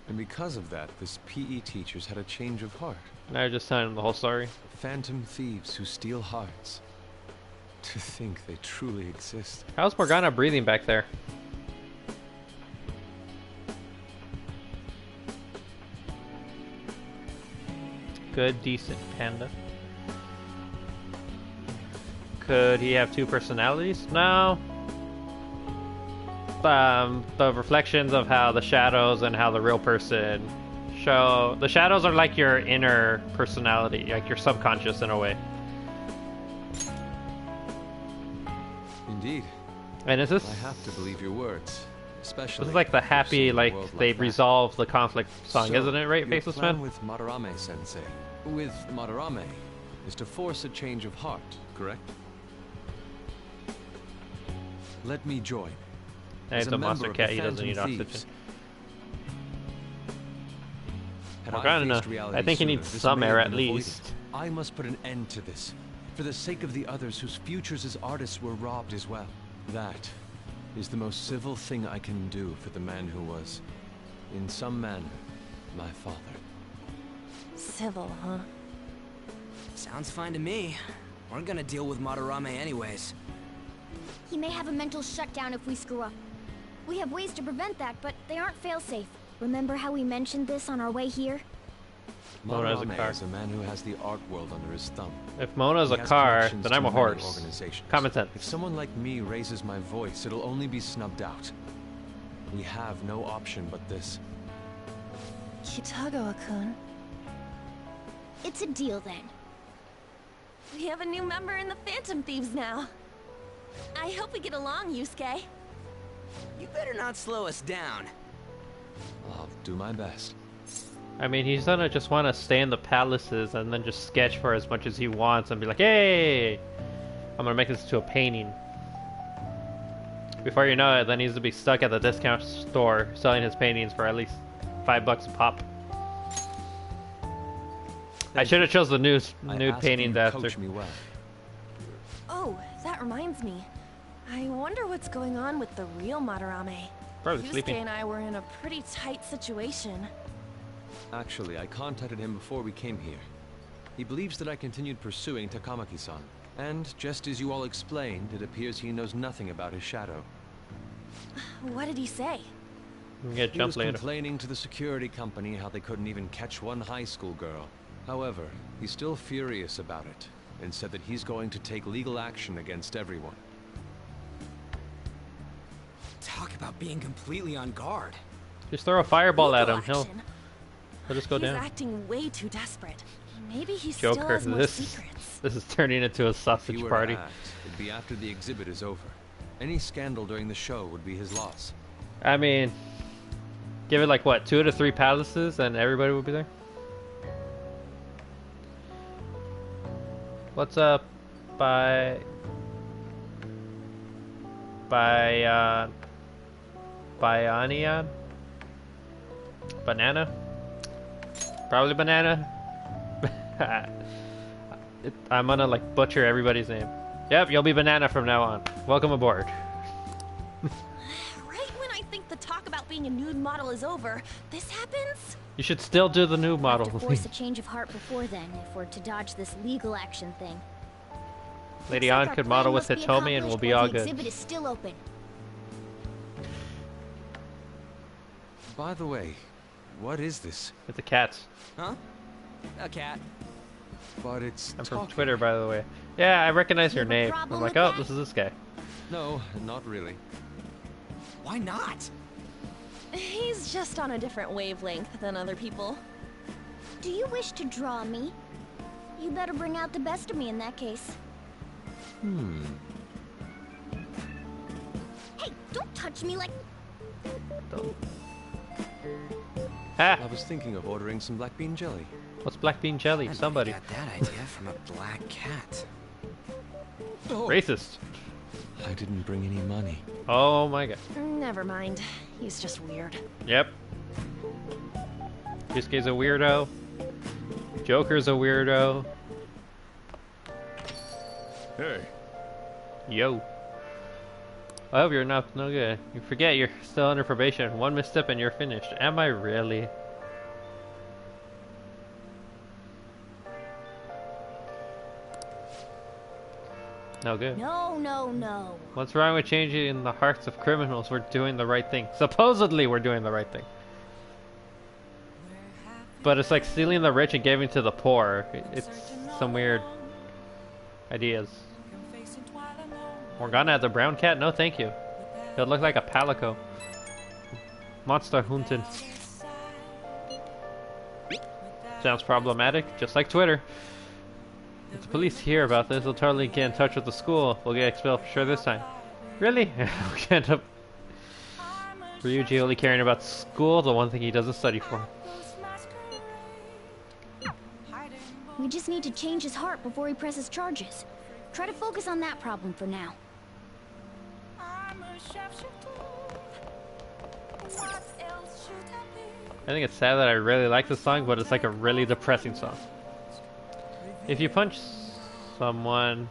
And because of that, this PE teacher's had a change of heart. Now you're just telling him the whole story. Phantom thieves who steal hearts. To think they truly exist. How's Morgana breathing back there? Good, decent panda. Could he have 2 personalities? No. The reflections of how the shadows and how the real person the shadows are like your inner personality, like your subconscious in a way. Indeed. And is this? I have to believe your words, especially. This is like the happy, like they resolve the conflict song, So, isn't it? Right, your Faceless plan Man? with Madarame Sensei, with Madarame, is to force a change of heart, correct? Let me join. Yeah, As he's a monster member of cat. the He doesn't need Phantom oxygen. Thieves. Had Well, I kinda. faced reality I think he sooner, needs this some may air have at been avoided. least. I must put an end to this, for the sake of the others whose futures as artists were robbed as well. That is the most civil thing I can do for the man who was, in some manner, my father. Civil, huh? Sounds fine to me. We're gonna deal with Madarame anyways. He may have a mental shutdown if we screw up. We have ways to prevent that, but they aren't fail-safe. Remember how we mentioned this on our way here? Mona's a Madarame car. is a man who has the art world under his thumb. If Mona's He a has car, connections then to I'm a many horse. organizations. Common sense. If someone like me raises my voice, it'll only be snubbed out. We have no option but this. Kitagawa-kun. It's a deal then. We have a new member in the Phantom Thieves now. I hope we get along, Yusuke. You better not slow us down. I'll do my best. I mean, he's gonna just want to stay in the palaces and then just sketch for as much as he wants and be like, hey, I'm gonna make this into a painting. Before you know it, then he's gonna be stuck at the discount store selling his paintings for at least $5 a pop. I should have chose the nude paintings after. Coach me well. Oh, that reminds me. I wonder what's going on with the real Madarame. Probably Yusuke sleeping. and I were in a pretty tight situation. Actually, I contacted him before we came here. He believes that I continued pursuing Takamaki-san. And just as you all explained, it appears he knows nothing about his shadow. What did he say? We can get He jump was later. complaining to the security company how they couldn't even catch one high school girl. However, he's still furious about it, and said that he's going to take legal action against everyone. Talk about being completely on guard. Just throw a fireball at Legal him. He'll action. just go He's down. acting way too desperate. Maybe he still Joker, has more this secrets. is turning into a If he sausage were party. to act, it'd be after the exhibit is over. Any scandal during the show would be his loss. I mean, give it like what, 2 to 3 palaces, and everybody would be there. What's up? By Bionian? Banana? Probably Banana. I'm gonna like butcher everybody's name. Yep, you'll be Banana from now on. Welcome aboard. Right when I think the talk about being a nude model is over, this happens? You should still do the new model. To force a change of heart before then, if we're to dodge this legal action thing. Lady Looks Ann like our could plan model with must be Hitomi and we'll accomplished be while all the good. exhibit is still open. By the way, what is this? It's a cat. Huh? A cat. But it's I'm from talking. Twitter, by the way. Yeah, I recognize You your have a name. problem I'm like, with oh, that? this is this guy. No, not really. Why not? He's just on a different wavelength than other people. Do you wish to draw me? You better bring out the best of me in that case. Hey, don't touch me like... Ah, I was thinking of ordering some black bean jelly. what's black bean jelly? I might Somebody. got that idea from a black cat. Oh, Racist. I didn't bring any money. Oh my god. Never mind. He's just weird. Yep. Yusuke's a weirdo. Joker's a weirdo. Hey, Yo. I hope you're not no good. You forget you're still under probation. One misstep and you're finished. Am I really? No good. No, no, no. What's wrong with changing the hearts of criminals? We're doing the right thing. Supposedly we're doing the right thing. But it's like stealing the rich and giving to the poor. It's some weird ideas. Morgana as a brown cat? No thank you. It'll look like a palico. Monster hunting. Sounds problematic, just like Twitter. If the police hear about this, they'll totally get in touch with the school. We'll get expelled for sure this time. Really? We end up Ryuji only caring about school, the one thing he doesn't study for. We just need to change his heart before he presses charges. Try to focus on that problem for now. I think it's sad that I really like this song, but it's like a really depressing song. If you punch someone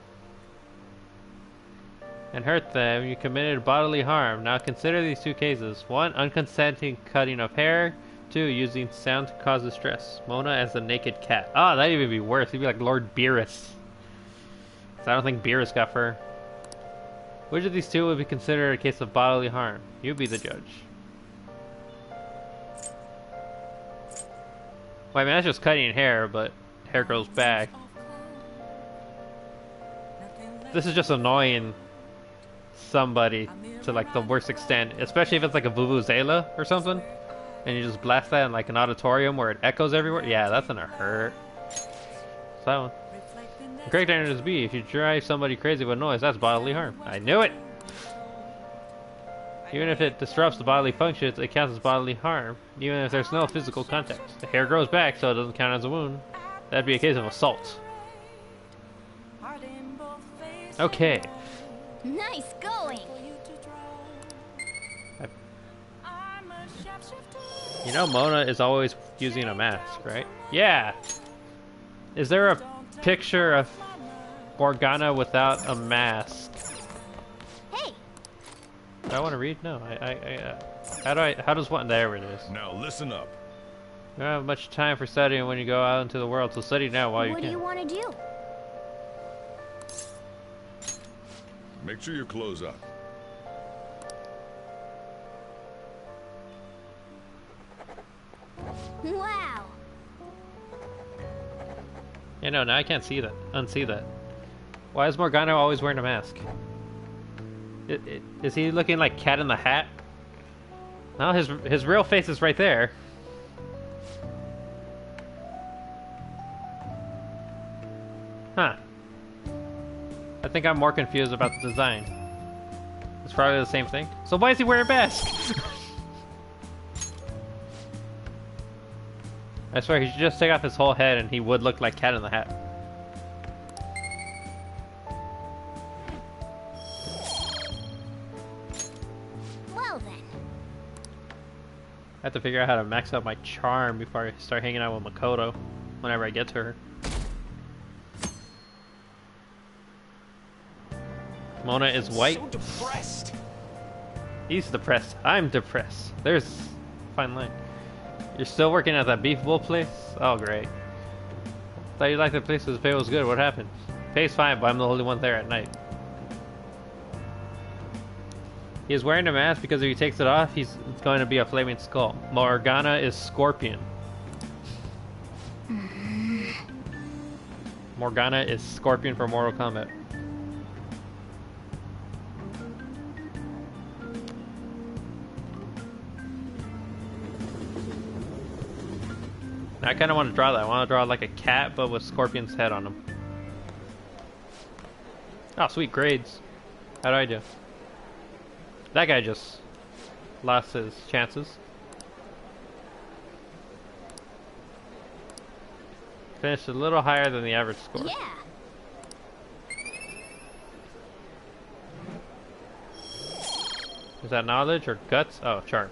and hurt them, you committed bodily harm. Now consider these two cases. 1. Unconsenting cutting of hair. 2. Using sound to cause distress. Mona as a naked cat. Ah, that'd even be worse. He'd be like Lord Beerus. I don't think Beerus got fur. Which of these two would be considered a case of bodily harm? You be the judge. Well, I mean, that's just cutting hair, but hair grows back. This is just annoying somebody to like the worst extent, especially if it's like a vuvuzela or something, and you just blast that in like an auditorium where it echoes everywhere. Yeah, that's gonna hurt. So, the correct answer is B. If you drive somebody crazy with noise, that's bodily harm. I knew it! Even if it disrupts the bodily functions, it counts as bodily harm, even if there's no physical contact. The hair grows back, so it doesn't count as a wound. That'd be a case of assault. Okay. Nice going! You know Mona is always using a mask, right? Yeah! Is there a picture of Morgana without a mask? Hey! Do I want to read? No, how does one? There it is. Now listen up. You don't have much time for studying when you go out into the world, so study now while you can. What do you want to do? Make sure your clothes up. Wow! Yeah, no, now I can't see that. Unsee that. Why is Morgana always wearing a mask? Is he looking like Cat in the Hat? No, his real face is right there. Huh. I think I'm more confused about the design. It's probably the same thing. So why is he wearing a mask? I swear, he should just take off his whole head and he would look like Cat in the Hat. Well then. I have to figure out how to max out my charm before I start hanging out with Makoto whenever I get to her. Mona is white. So depressed. He's depressed. I'm depressed. There's a fine line. You're still working at that Beef Bowl place? Oh, great. Thought you liked the place because the pay was good. What happened? Pay's fine, but I'm the only one there at night. He's wearing a mask because if he takes it off, it's going to be a flaming skull. Morgana is Scorpion. Morgana is Scorpion for Mortal Kombat. I kind of want to draw that. I want to draw like a cat, but with Scorpion's head on him. Oh, sweet grades. How do I do? That guy just lost his chances. Finished a little higher than the average score. Yeah. Is that knowledge or guts? Oh, charm.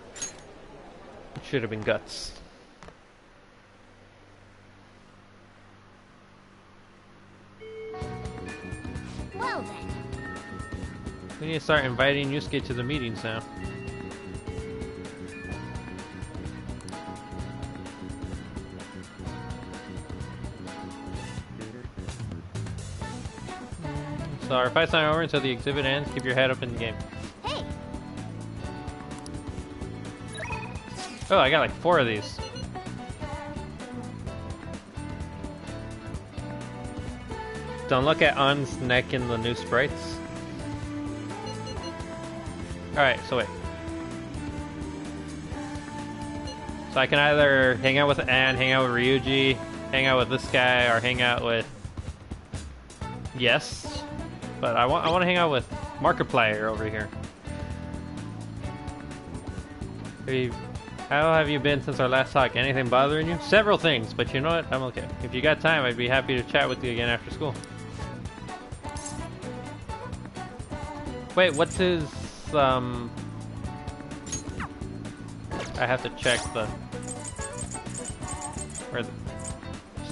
It should have been guts. Well then. We need to start inviting Yusuke to the meetings now. So our fight's not over until the exhibit ends. Keep your head up in the game. Hey. Oh, I got like 4 of these. Don't look at An's neck in the new sprites. Alright, so wait. So I can either hang out with Ann, hang out with Ryuji, hang out with this guy or hang out with... Yes. But I want to hang out with Markiplier over here. How have you been since our last talk? Anything bothering you? Several things, but you know what? I'm okay. If you got time, I'd be happy to chat with you again after school. Wait, what's his, I have to check the... Where the...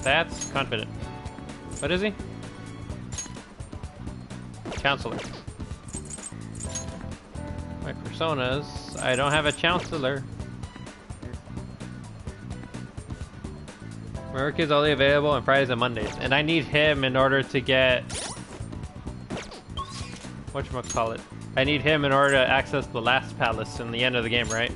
Stats? Confident. What is he? Counselor. My personas. I don't have a counselor. My work is only available on Fridays and Mondays, and I need him in order to get... Whatchamacallit? I need him in order to access the last palace in the end of the game, right?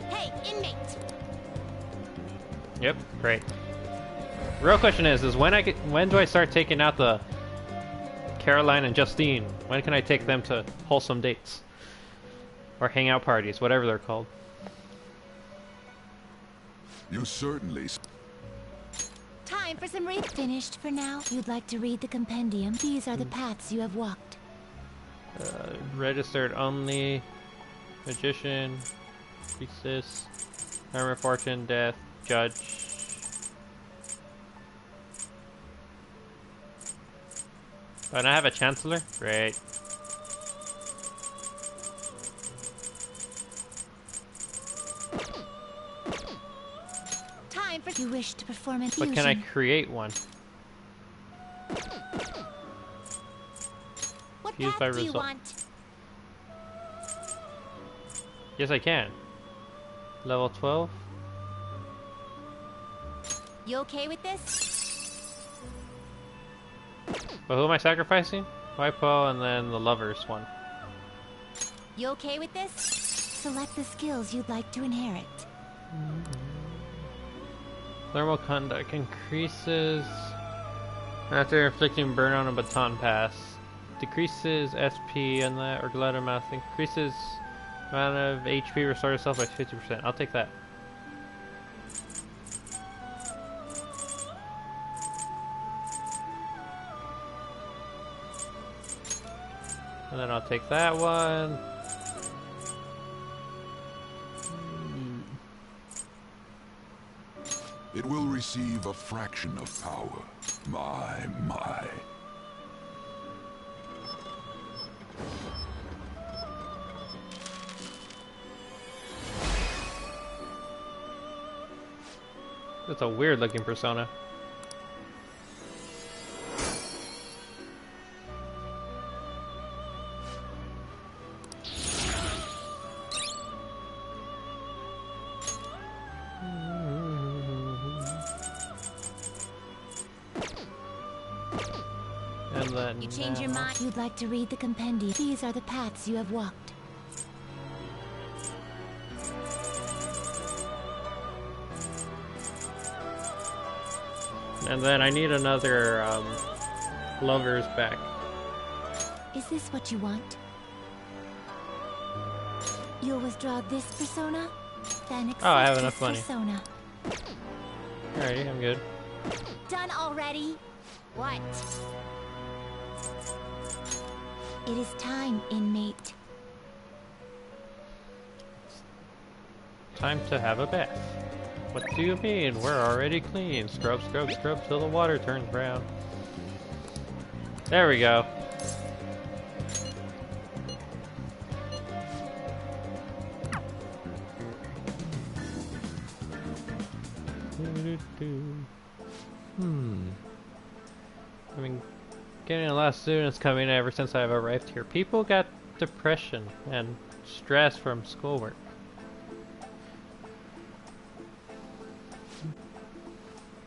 Hey, inmate! Yep, great. Real question is when do I start taking out the Caroline and Justine? When can I take them to wholesome dates? Or hangout parties, whatever they're called. You certainly... Time for some read. Finished for now? You'd like to read the compendium? These are the paths you have walked. Registered only. Magician. Priestess. Armor, fortune, death, judge. Oh, and I have a chancellor? Great. Time for you wish to perform an But can I create one? What Use by path do you result. want? Yes, I can. Level 12. You okay with this? But who am I sacrificing? Waipo and then the lovers one. You okay with this? Select the skills you'd like to inherit. Thermal conduct increases after inflicting burn on a baton pass. Decreases SP and that, or glider mouth. Increases amount of HP restore yourself by 50%. I'll take that. And then I'll take that one. It will receive a fraction of power. My. That's a weird looking persona. And then You change your mind. You'd like to read the compendium. These are the paths you have walked. And then I need another lover's back. Is this what you want? You'll withdraw this persona? Then accept I have this enough money. persona. Alrighty, I'm good. Done already? What? It is time, inmate. Time to have a bath. What do you mean? We're already clean. Scrub, scrub, scrub till the water turns brown. There we go. I mean, getting a lot of students coming ever since I've arrived here. People got depression and stress from schoolwork.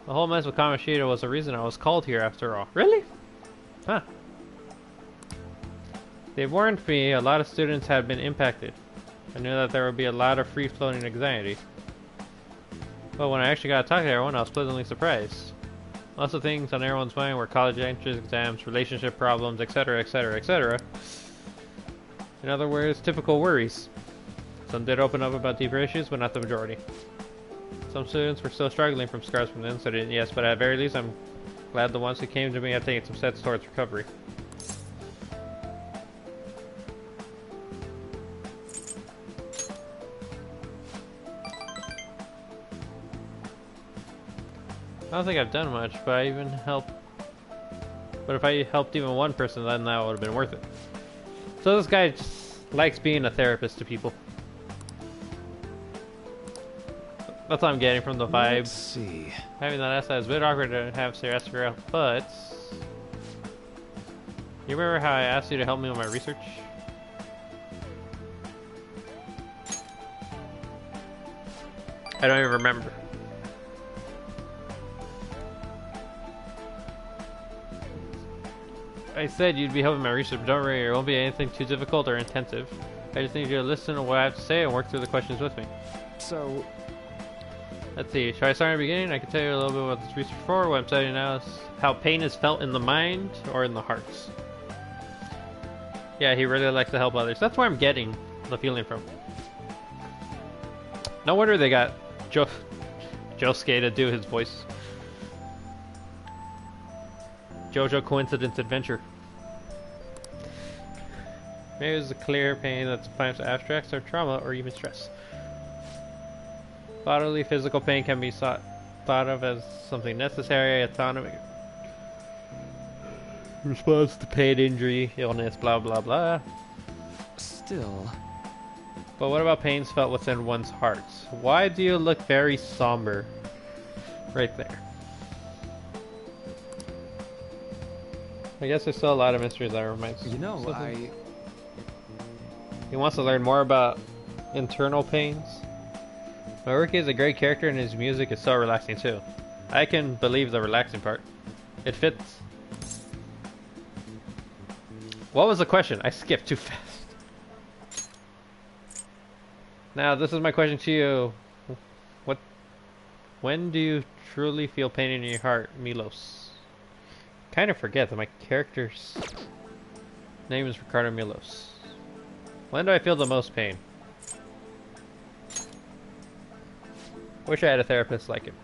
The whole mess with Kamoshida was the reason I was called here after all. Really? Huh. They warned me a lot of students had been impacted. I knew that there would be a lot of free-floating anxiety. But when I actually got to talk to everyone, I was pleasantly surprised. Lots of things on everyone's mind were college entrance exams, relationship problems, etc., etc., etc. In other words, typical worries. Some did open up about deeper issues, but not the majority. Some students were still struggling from scars from the incident, yes, but at the very least, I'm glad the ones who came to me have taken some steps towards recovery. I don't think I've done much, but if I helped even one person, then that would have been worth it. So this guy just likes being a therapist to people. That's what I'm getting from the vibe. Let's see. Having that asset is a bit awkward to have Sir Asriel, but you remember how I asked you to help me with my research? I don't even remember. I said you'd be helping my research, but don't worry, it won't be anything too difficult or intensive. I just need you to listen to what I have to say and work through the questions with me. So, let's see, shall I start in the beginning? I can tell you a little bit about this research before. What I'm telling you now is how pain is felt in the mind or in the hearts. Yeah, he really likes to help others. That's where I'm getting the feeling from. No wonder they got Josuke to do his voice. JoJo Coincidence Adventure. Maybe it's a clear pain that's applied to abstracts or trauma or even stress. Bodily physical pain can be thought of as something necessary, autonomic response to pain, injury, illness, blah blah blah. Still. But what about pains felt within one's heart? Why do you look very somber right there? I guess there's still a lot of mysteries that reminds me. You know, He wants to learn more about internal pains. Maruki is a great character and his music is so relaxing too. I can believe the relaxing part. It fits. What was the question? I skipped too fast. Now this is my question to you. When do you truly feel pain in your heart, Milos? Kind of forget that my character's name is Ricardo Milos. When do I feel the most pain? Wish I had a therapist like him.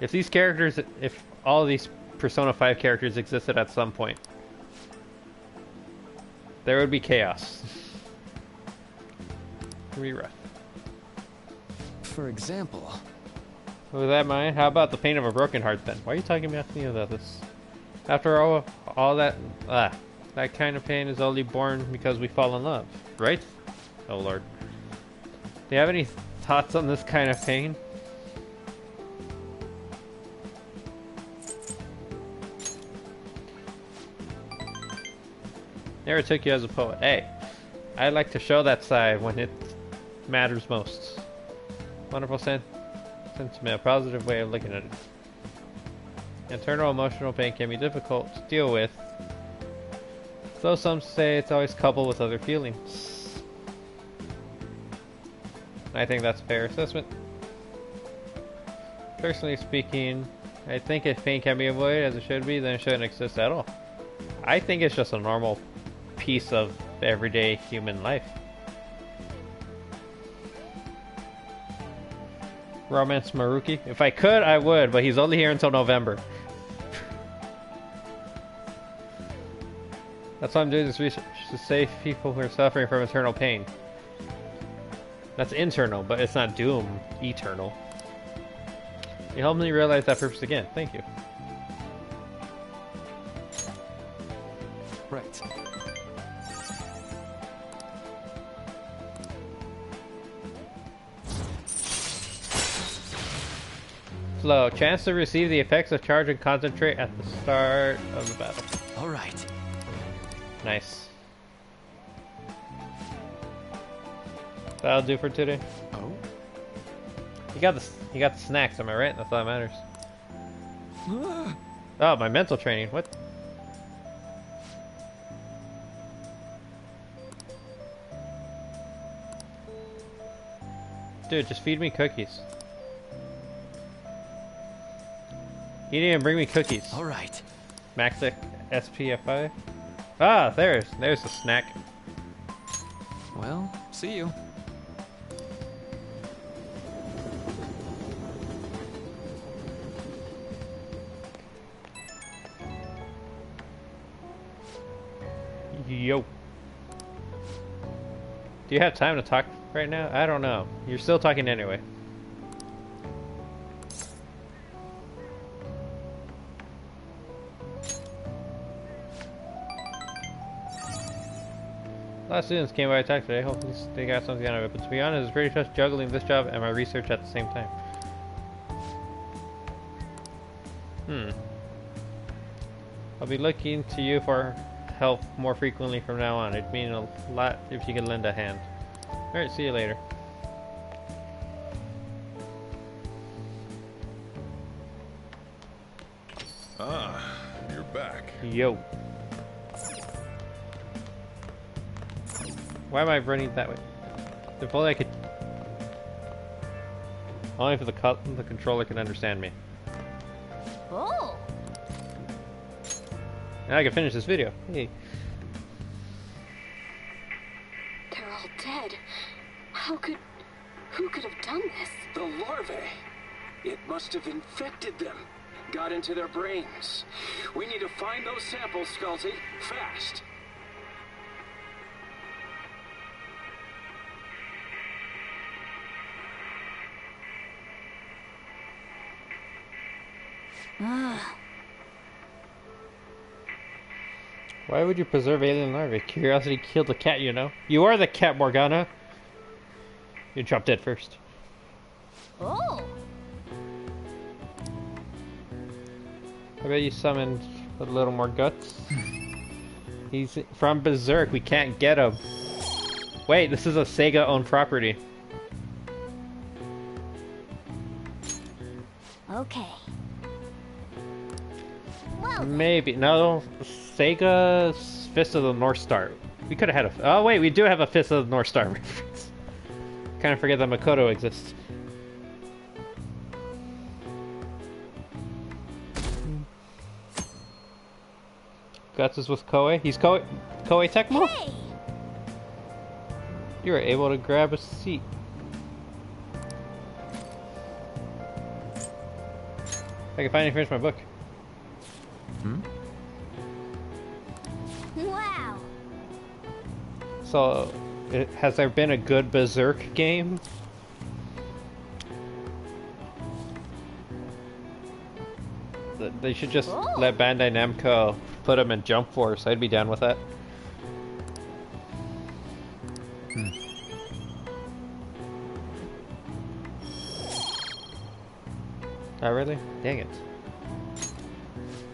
If these characters, if all these Persona 5 characters existed at some point, there would be chaos. It would be rough. For example. With that in mind, how about the pain of a broken heart then? Why are you talking about me about this? After all that kind of pain is only born because we fall in love, right? Oh lord. Do you have any thoughts on this kind of pain? Never took you as a poet. Hey, I like to show that side when it matters most. Wonderful sentiment, a positive way of looking at it. Internal emotional pain can be difficult to deal with, though some say it's always coupled with other feelings. I think that's a fair assessment. Personally speaking, I think if pain can be avoided as it should be, then it shouldn't exist at all. I think it's just a normal piece of everyday human life. Romance Maruki? If I could, I would, but he's only here until November. That's why I'm doing this research, to save people who are suffering from eternal pain. That's internal, but it's not doom eternal. You helped me realize that purpose again. Thank you. Right. Slow. Chance to receive the effects of charge and concentrate at the start of the battle. Alright. Nice. That'll do for today. Oh? You got the snacks, am I right? That's all that matters. Oh, my mental training. What? Dude, just feed me cookies. He didn't even bring me cookies. All right. Maxic SPFI. Ah, there's the snack. Well, see you. Yo. Do you have time to talk right now? I don't know. You're still talking anyway. A lot of students came by to talk today. Hopefully they got something out of it. But to be honest, it's pretty tough juggling this job and my research at the same time. I'll be looking to you for help more frequently from now on. It'd mean a lot if you could lend a hand. Alright, see you later. Ah, you're back. Yo. Why am I running that way? If only I could... Only if the controller can understand me. Oh! Now I can finish this video. Hey. They're all dead. Who could have done this? The larvae. It must have infected them. Got into their brains. We need to find those samples, Skullsy. Fast. Why would you preserve alien larvae? Curiosity killed the cat, you know. You are the cat, Morgana. You dropped dead first. Oh! I bet you summoned a little more guts. He's from Berserk. We can't get him. Wait, this is a Sega-owned property. Okay. Well, maybe. No, Sega's Fist of the North Star. We could have had a... Oh, wait, we do have a Fist of the North Star reference. Kind of forget that Makoto exists. Guts is with Koei. He's Koei Tecmo? Hey! You were able to grab a seat. I can finally finish my book. Wow! So, has there been a good Berserk game? They should just let Bandai Namco put them in Jump Force. I'd be down with that. Oh, really? Dang it.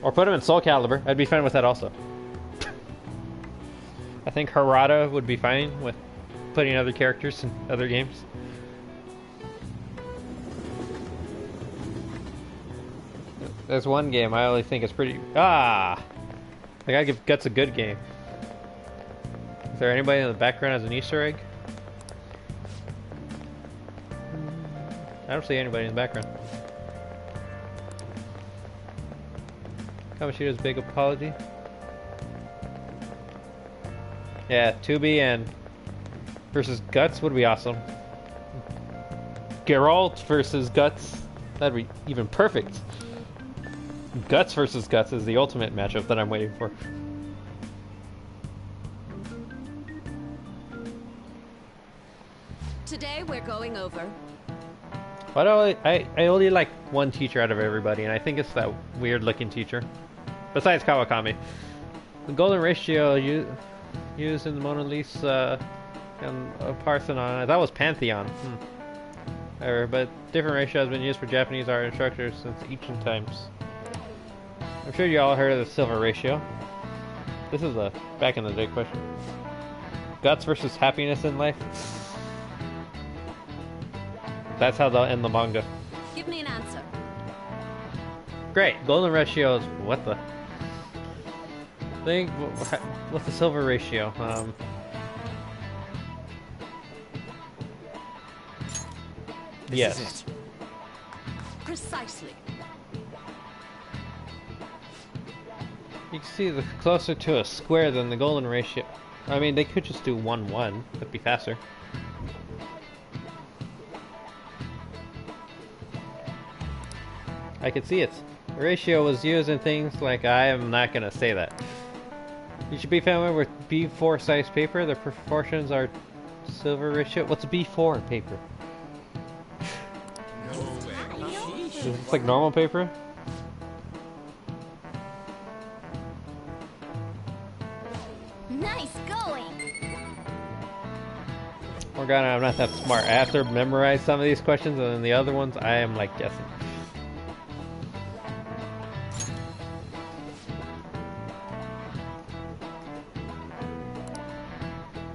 Or put him in Soul Calibur. I'd be fine with that also. I think Harada would be fine with putting other characters in other games. There's one game I only think is pretty... I gotta give Guts a good game. Is there anybody in the background as an Easter egg? I don't see anybody in the background. Kamoshida's big apology. Yeah, 2B and versus Guts would be awesome. Geralt versus Guts, that'd be even perfect. Guts versus Guts is the ultimate matchup that I'm waiting for. Today we're going over. Why do I only like one teacher out of everybody, and I think it's that weird looking teacher. Besides Kawakami. The golden ratio used in the Mona Lisa and Parthenon, that was Pantheon. But different ratio has been used for Japanese art instructors since ancient times. I'm sure you all heard of the silver ratio. This is a back in the day question. Guts versus happiness in life. That's how they'll end the manga. Give me an answer. Great. Golden ratio is what the... Think what's the silver ratio? This yes. is it. Precisely. You can see the closer to a square than the golden ratio. I mean, they could just do 1-1. That'd be faster. I could see it. The ratio was used in things like I am not gonna say that. You should be familiar with B4 size paper. The proportions are silver ratio. What's a B4 paper? Is this like normal paper? Nice going. Morgana, I'm not that smart. I have to memorize some of these questions, and then the other ones I am like guessing.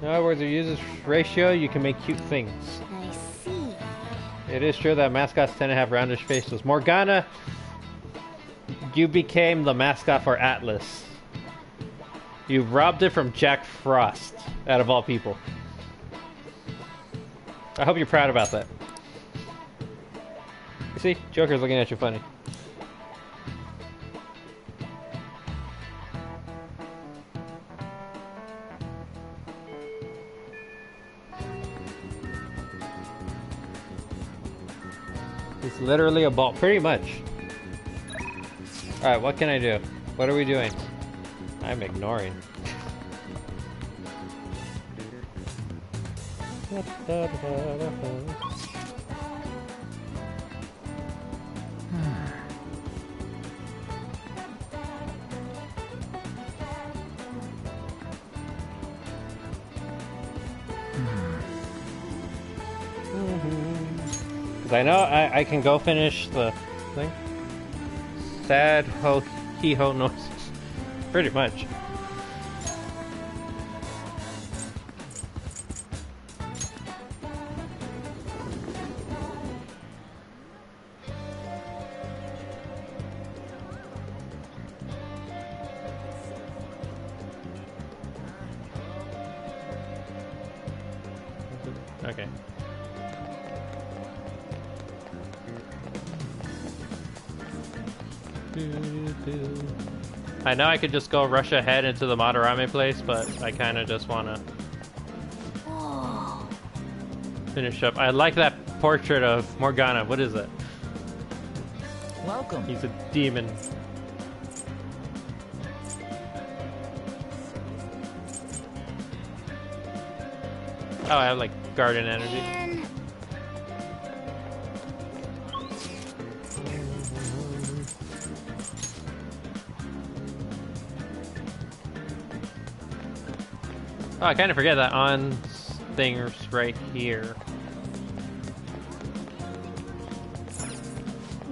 In other words, you use this ratio, you can make cute things. I see. It is true that mascots tend to have roundish faces. Morgana, you became the mascot for Atlas. You robbed it from Jack Frost, out of all people. I hope you're proud about that. You see, Joker's looking at you funny. It's literally a ball, pretty much. Alright, what can I do? What are we doing? I'm ignoring. Because I know I can go finish the thing. Sad ho hee ho noises. Pretty much. Okay. I know I could just go rush ahead into the Madarame place, but I kind of just want to finish up. I like that portrait of Morgana. What is it? Welcome. He's a demon. Oh, I have like garden energy. Oh, I kind of forget that on thing's right here.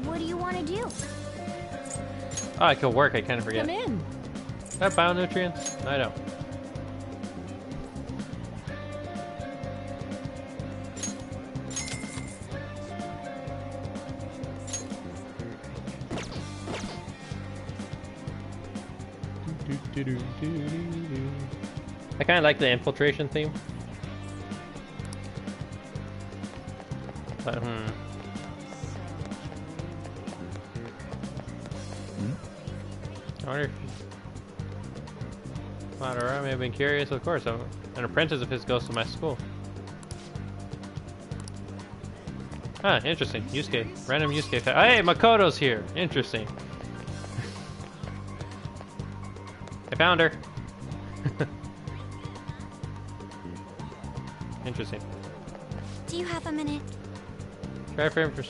What do you want to do? Oh, I could work. I kind of forget. Come in. Is that bionutrients? I don't. I kind of like the infiltration theme. But, I wonder if Madara may have been curious. Of course, an apprentice of his goes to my school. Ah, interesting. Yusuke. Random Yusuke. Hey, Makoto's here. Interesting. I found her. Interesting. Do you have a minute? Try frame for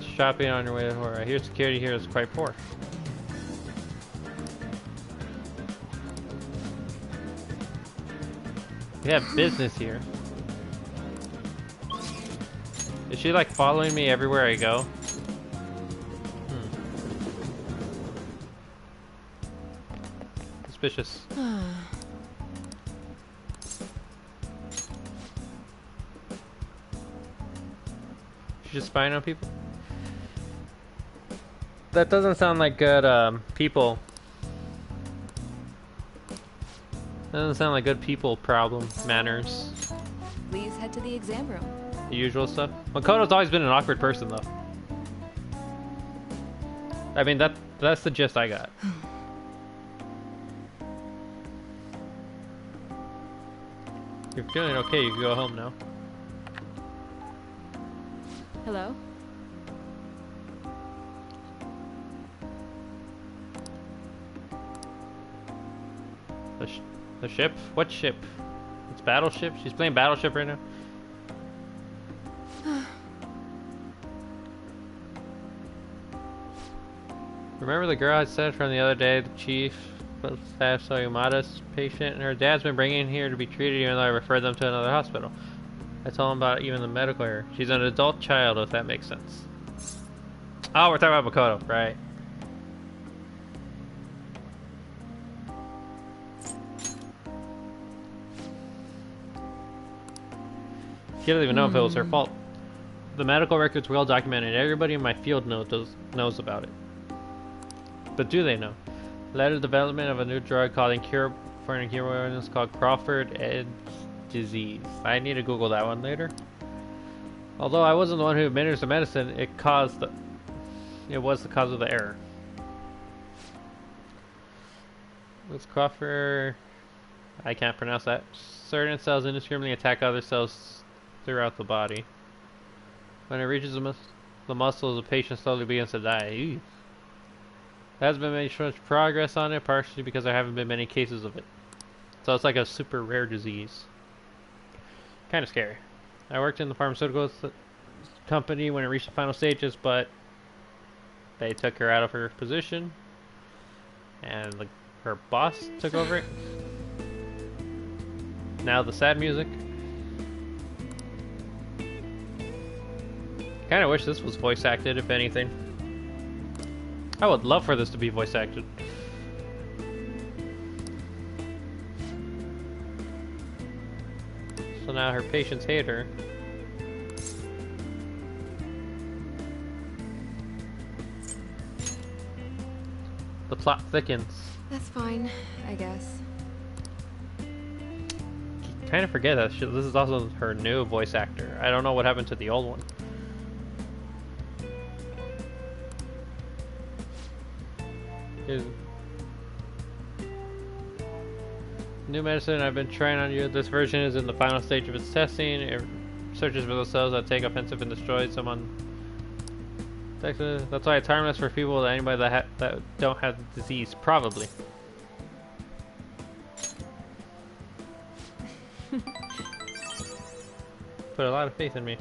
shopping on your way to Hora. I hear security here is quite poor. We have business here. Is she like following me everywhere I go? Suspicious. She's just spying on people? That doesn't sound like good people. Doesn't sound like good people problem manners. Please head to the exam room. The usual stuff. Makoto's always been an awkward person though. I mean that's the gist I got. You're feeling okay, you can go home now. Hello? The ship? What ship? It's Battleship? She's playing Battleship right now? Remember the girl I said from the other day, the chief of staff Soyumada's patient, and her dad's been bringing here to be treated even though I referred them to another hospital. I told him about even the medical error. She's an adult child, if that makes sense. Oh, we're talking about Makoto, right. She doesn't even know if it was her fault. The medical record's well documented. Everybody in my field knows about it. But do they know? Led to the development of a new drug called incurable for an incurable illness called Crawford-Edge disease. I need to Google that one later. Although I wasn't the one who administered the medicine, it was the cause of the error. What's Crawford? I can't pronounce that. Certain cells indiscriminately attack other cells throughout the body. When it reaches the muscles, the patient slowly begins to die. Ew. There hasn't been much progress on it, partially because there haven't been many cases of it. So it's like a super rare disease. Kind of scary. I worked in the pharmaceutical company when it reached the final stages, but they took her out of her position, and her boss took over it. Now the sad music. Kind of wish this was voice acted, if anything. I would love for this to be voice acted. So now her patients hate her. The plot thickens. That's fine, I guess. Kind of forget that this is also her new voice actor. I don't know what happened to the old one. New medicine I've been trying on you. This version is in the final stage of its testing. It searches for those cells that take offensive and destroy someone. That's why it's harmless for people, anybody that don't have the disease, probably. Put a lot of faith in me.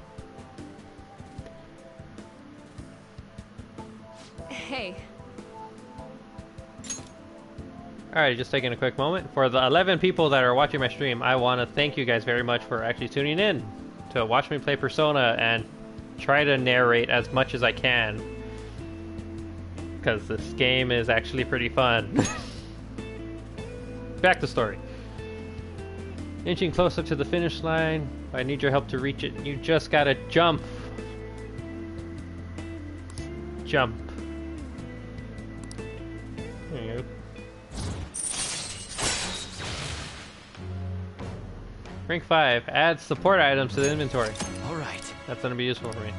Hey. Alright, just taking a quick moment. For the 11 people that are watching my stream, I want to thank you guys very much for actually tuning in to watch me play Persona and try to narrate as much as I can. Because this game is actually pretty fun. Back to story. Inching closer to the finish line. I need your help to reach it. You just gotta jump. Jump. There you go. Rank 5. Add support items to the inventory. Alright. That's gonna be useful for me.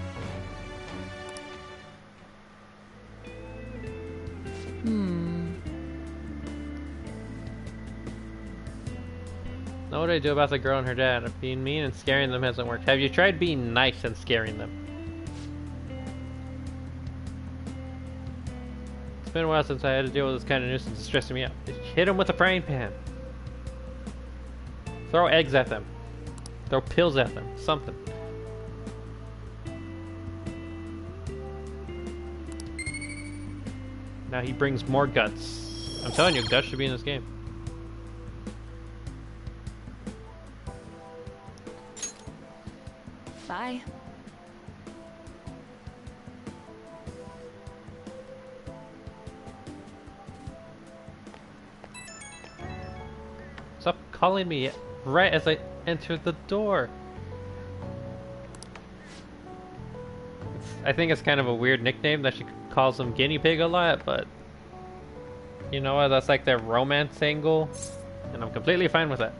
Know what I do about the girl and her dad. Being mean and scaring them hasn't worked. Have you tried being nice and scaring them? It's been a while since I had to deal with this kind of nuisance. It's stressing me out. Just hit them with a frying pan. Throw eggs at them. Throw pills at them. Something. Now he brings more guts. I'm telling you, guts should be in this game. Bye. Stop calling me right as I enter the door. I think it's kind of a weird nickname that she calls him Guinea Pig a lot, but you know what? That's like their romance angle, and I'm completely fine with that.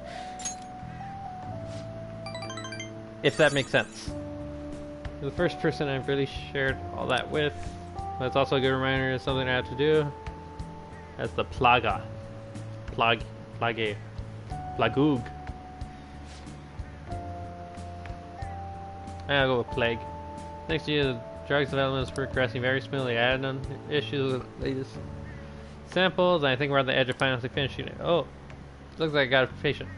If that makes sense. You're the first person I've really shared all that with. But it's also a good reminder of something I have to do. That's the Plaga. Plagoog. I'll go with Plague. Next year, the drugs development is progressing very smoothly. I had no issues with the latest samples, and I think we're on the edge of finally finishing it. Oh, looks like I got a patient.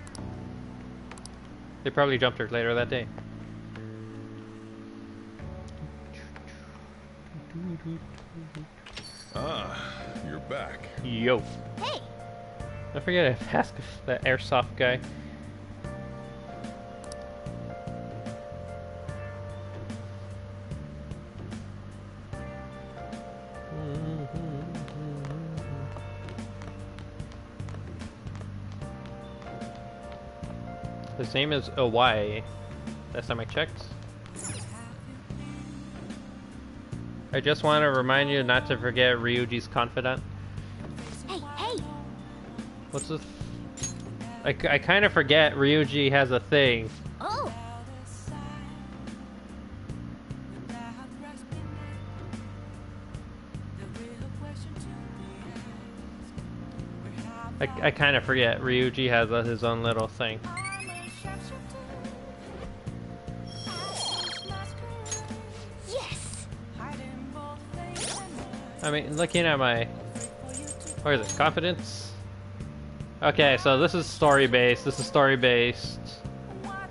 They probably jumped her later that day. Ah, you're back. Yo. Hey! I forget to ask the airsoft guy. His name is Owai. Last time I checked. I just want to remind you not to forget Ryuji's confidant. Hey, hey! What's this? I kind of forget Ryuji has a thing. Oh! I kind of forget Ryuji has his own little thing. Yes! I mean, looking at my... Where is it? Confidence? Okay, so this is story-based. This is story-based.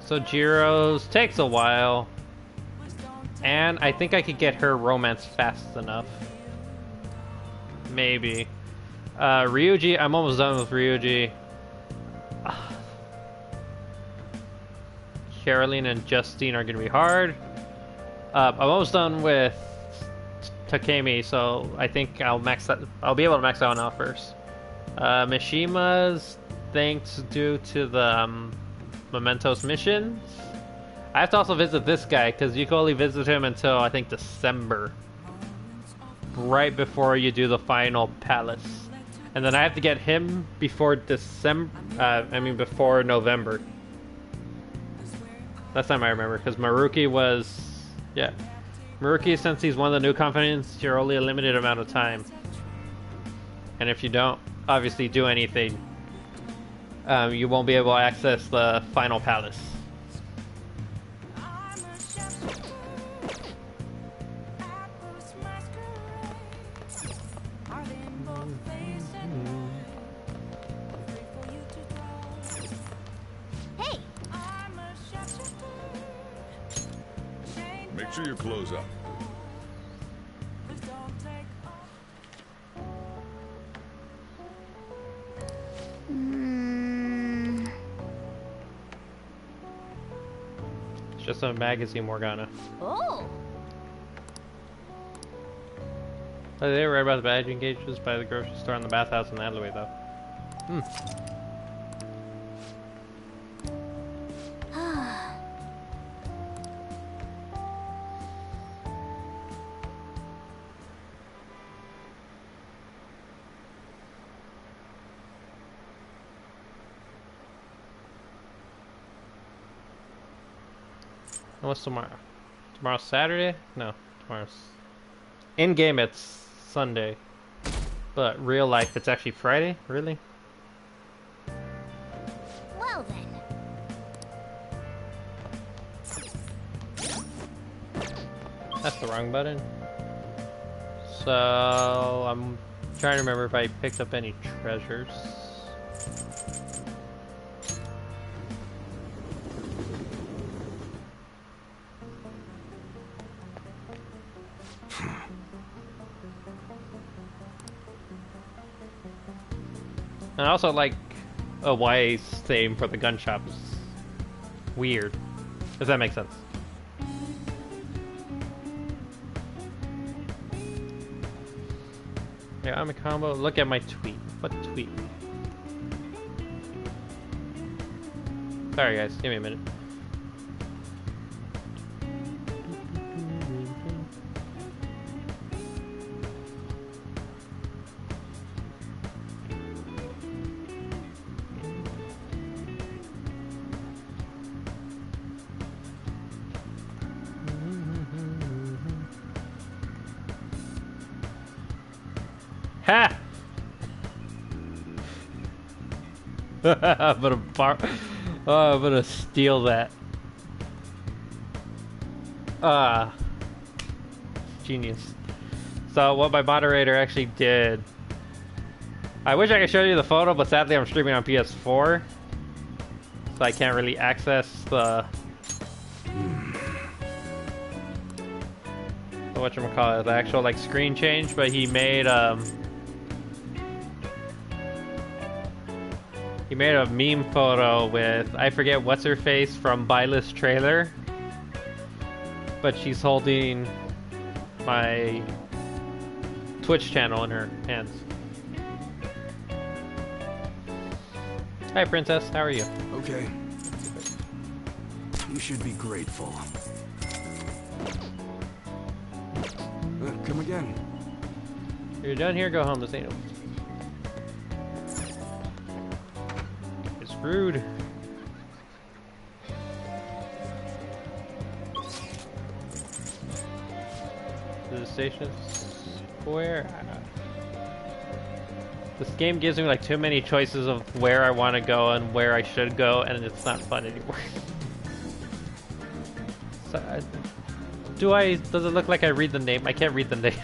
So Jiro's takes a while. And I think I could get her romance fast enough. Maybe. Ryuji, I'm almost done with Ryuji. Caroline and Justine are going to be hard. I'm almost done with Takemi, so I think I'll be able to max that one out first. Mishima's thanks due to the Mementos missions. I have to also visit this guy because you can only visit him until I think December, right before you do the final palace, and then I have to get him before before November. That's time I remember because Maruki was, yeah, Maruki, since he's one of the new confidants, you're only a limited amount of time, and if you don't obviously do anything, you won't be able to access the final palace. Hey! Make sure you close up. It's just a magazine, Morgana. Oh! They were right about the badge engagements by the grocery store and the bathhouse in the alleyway, though. And what's tomorrow? Tomorrow's Saturday? No, tomorrow's... In-game it's Sunday. But real life it's actually Friday? Really? Well then. That's the wrong button. So... I'm trying to remember if I picked up any treasures. And I also like Hawaii's theme for the gun shop. It's weird. Does that make sense? Yeah, I'm a combo. Look at my tweet. What tweet? Sorry guys, give me a minute. Ha! I'm gonna steal that. Genius. So what my moderator actually did, I wish I could show you the photo, but sadly I'm streaming on PS4, so I can't really access the whatchamacallit, the actual like screen change. But he made a meme photo with, I forget what's her face from Byleth's trailer, but she's holding my Twitch channel in her hands. Hi, Princess. How are you? Okay. You should be grateful. Come again. You're done here, go home. This ain't over. It's rude. To the station square. This game gives me like too many choices of where I want to go and where I should go, and it's not fun anymore. So, does it look like I read the name? I can't read the name.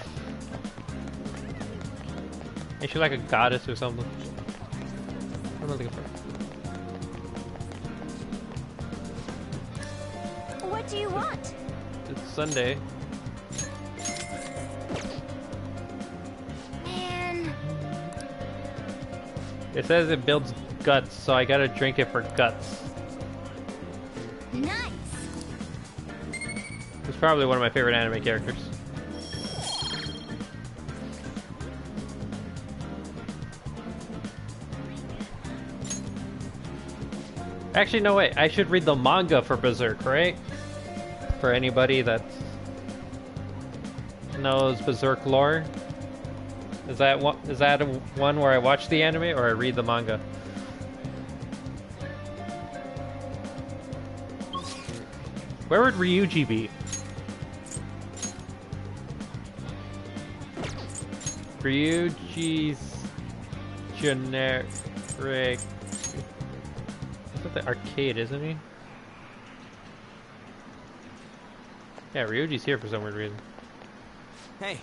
Is she like a goddess or something? What am I looking for? What do you want? It's Sunday. Man. It says it builds guts, so I gotta drink it for guts. Nice. It's probably one of my favorite anime characters. Actually, no, wait. I should read the manga for Berserk, right? For anybody that knows Berserk lore. Is that one where I watch the anime or I read the manga? Where would Ryuji be? Ryuji's generic. He's at the arcade, isn't he? Yeah, Ryuji's here for some weird reason. Hey.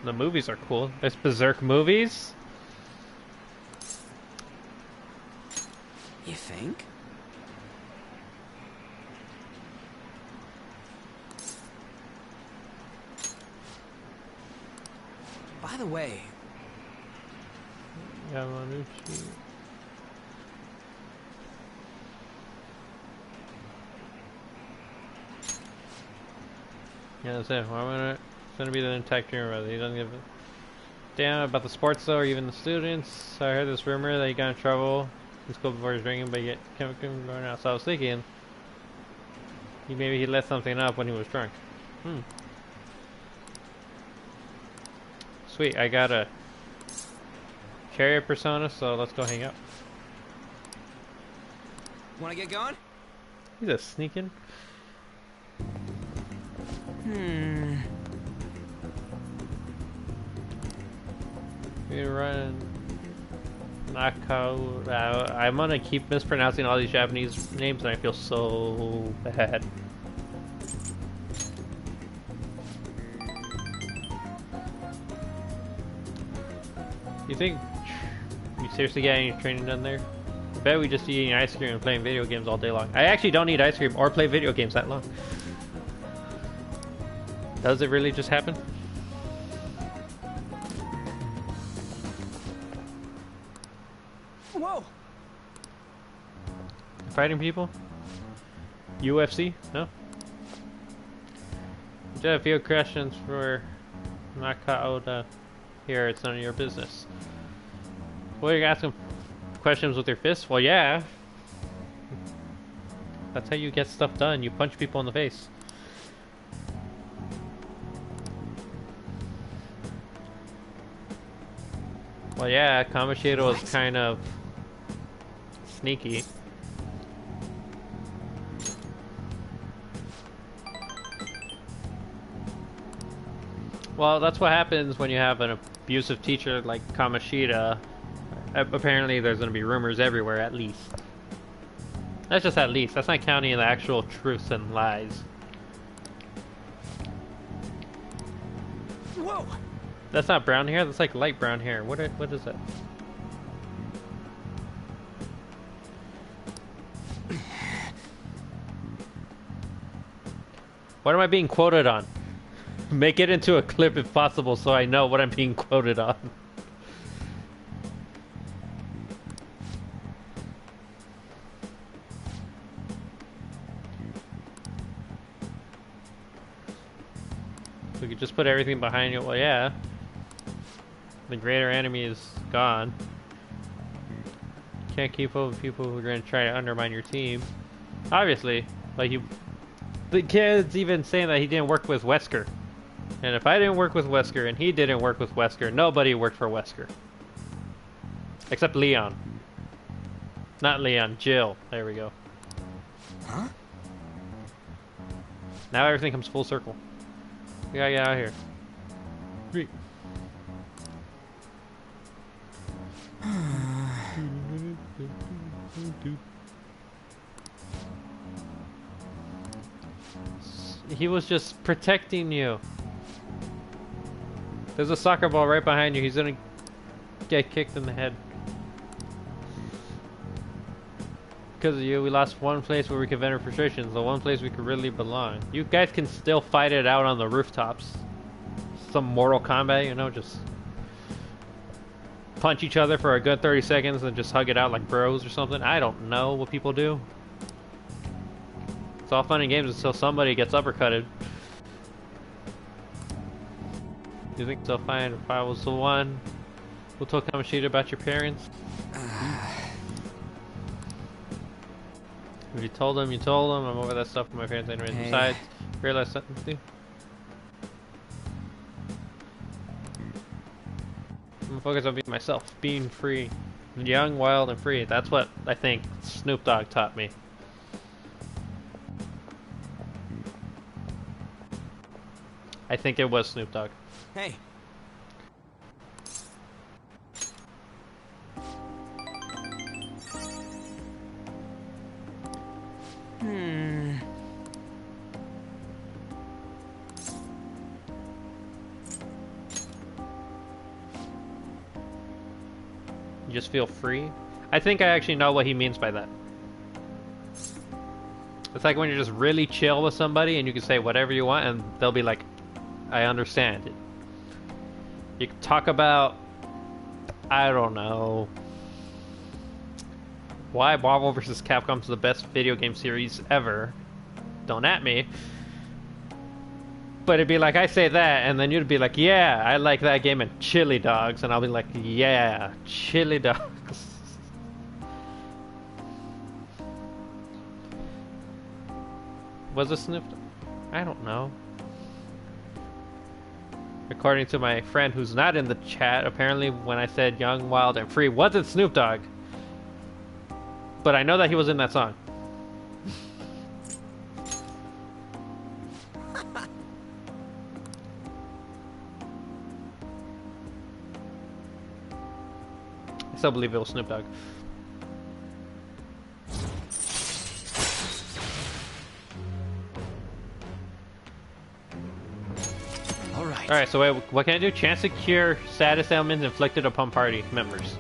The movies are cool. There's Berserk movies. You think? By the way, Yamanuchi. Yeah, that's it. It's gonna be the intact dreamer, brother. He doesn't give a damn about the sports though, or even the students. I heard this rumor that he got in trouble in school before he was drinking, but yet kept going out. So I was thinking, maybe he let something up when he was drunk. Sweet, I got a chariot persona, so let's go hang out. wanna get going? He's a sneaking. We're running. Nakao. I'm gonna keep mispronouncing all these Japanese names, and I feel so bad. You think you seriously get any training done there? I bet we just eating ice cream and playing video games all day long. I actually don't eat ice cream or play video games that long. Does it really just happen? Whoa! Fighting people? UFC? No? Just have a few questions for Nakao here. It's none of your business. Well, you're asking questions with your fists? Well, yeah. That's how you get stuff done. You punch people in the face. Well, yeah, Kamoshida was kind of sneaky. Well, that's what happens when you have an abusive teacher like Kamoshida. Apparently there's going to be rumors everywhere, at least. That's just at least. That's not counting the actual truths and lies. Whoa! That's not brown hair. That's like light brown hair. What is that? What am I being quoted on? Make it into a clip if possible so I know what I'm being quoted on. We could just put everything behind you. Well, yeah. The greater enemy is gone. Can't keep up with people who are going to try to undermine your team. Obviously. Like, the kid's even saying that he didn't work with Wesker. And if I didn't work with Wesker and he didn't work with Wesker, nobody worked for Wesker. Except Leon. Not Leon, Jill. There we go. Huh? Now everything comes full circle. We gotta get out of here. Three. He was just protecting you. There's a soccer ball right behind you. He's gonna get kicked in the head. Because of you, we lost one place where we could vent our frustrations, the one place we could really belong. You guys can still fight it out on the rooftops. Some Mortal Kombat, you know, just punch each other for a good 30 seconds and just hug it out like bros or something. I don't know what people do. It's all fun and games until somebody gets uppercutted. Do you think they'll find if I was the one who told Kamoshida about your parents? If you told them, you told them. I'm over that stuff with my parents anyways. Hey. Besides, realize something too. I'm gonna focus on being myself, being free. Young, wild, and free. That's what I think Snoop Dogg taught me. I think it was Snoop Dogg. Hey. You just feel free? I think I actually know what he means by that. It's like when you're just really chill with somebody and you can say whatever you want and they'll be like, I understand it. You can talk about, I don't know, why Marvel vs. Capcom is the best video game series ever. Don't at me. But it'd be like, I say that, and then you'd be like, yeah, I like that game and Chili Dogs, and I'll be like, yeah, Chili Dogs. Was it Snoop Dogg? I don't know. According to my friend who's not in the chat, apparently when I said young, wild, and free, wasn't Snoop Dogg. But I know that he was in that song. I still believe it was Snoop Dogg. Alright, so wait, what can I do? Chance to cure status ailments inflicted upon party members.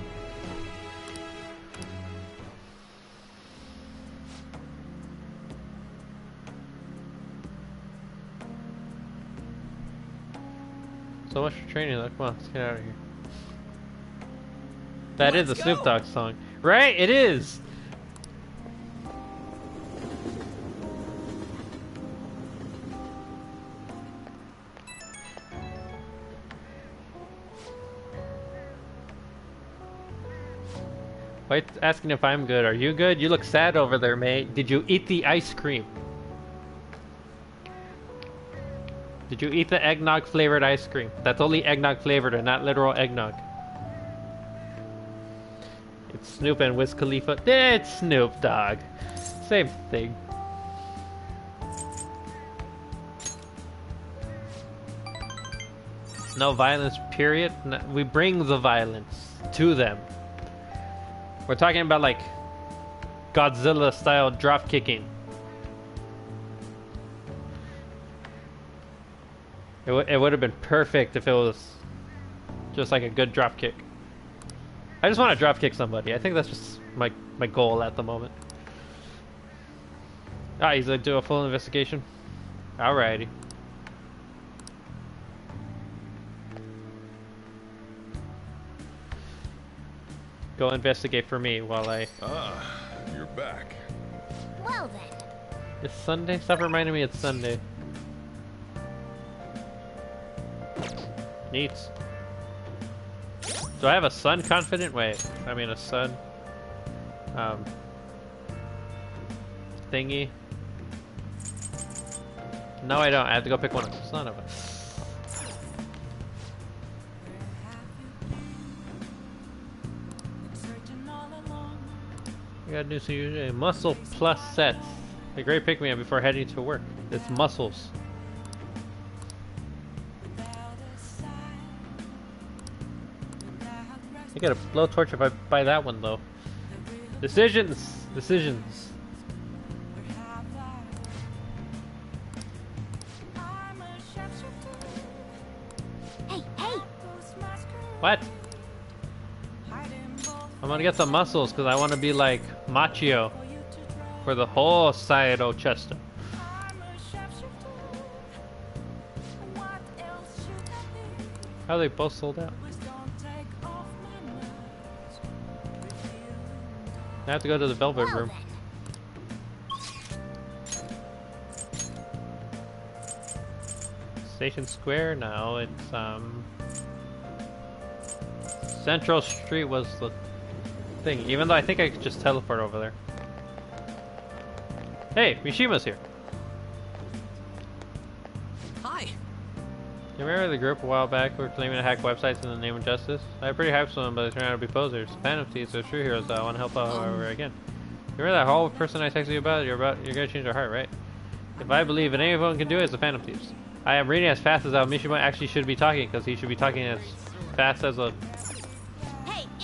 So much for training, like, come on, let's get out of here. That is a Snoop Dogg song. Right? It is! Wait, asking if I'm good. Are you good? You look sad over there, mate. Did you eat the ice cream? Did you eat the eggnog flavored ice cream? That's only eggnog flavored and not literal eggnog. It's Snoop and Wiz Khalifa. It's Snoop Dogg. Same thing. No violence, period. No, we bring the violence to them. We're talking about like Godzilla style drop kicking. It would have been perfect if it was just like a good drop kick. I just want to drop kick somebody. I think that's just my goal at the moment. Ah, he's gonna do a full investigation. Alrighty. Go investigate for me while I... Ah, you're back. Well then. It's Sunday? Stop reminding me it's Sunday. Neat. Do I have a sun confident? Wait, I mean a sun... thingy? No, I don't. I have to go pick one up. Son of a... I got new CUJ. Muscle plus sets. A great pick-me-up before heading to work. It's muscles. I get a blowtorch if I buy that one though. Decisions! Decisions. Hey, hey! What? I'm gonna get some muscles because I want to be like Machio for the whole Saito Chester. How are they both sold out? I have to go to the Velvet Room. Station Square? No, it's Central Street was the thing, even though I think I could just teleport over there. Hey, Mishima's here. Hi. You remember the group a while back who were claiming to hack websites in the name of justice? I had pretty hyped for them, but they turned out to be posers. Phantom Thieves are true heroes that I want to help out however again. You remember that whole person I texted you about? You're gonna change their heart, right? If I believe in anyone can do it, it's the Phantom Thieves. I am reading as fast as how Mishima actually should be talking, because he should be talking as fast as a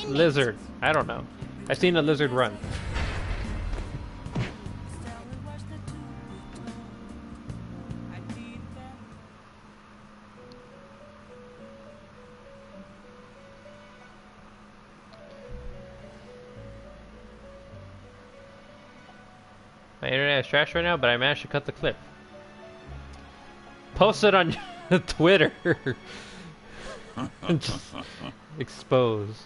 lizard. I don't know. I've seen a lizard run. My internet is trash right now, but I managed to cut the clip. Post it on Twitter. Just expose.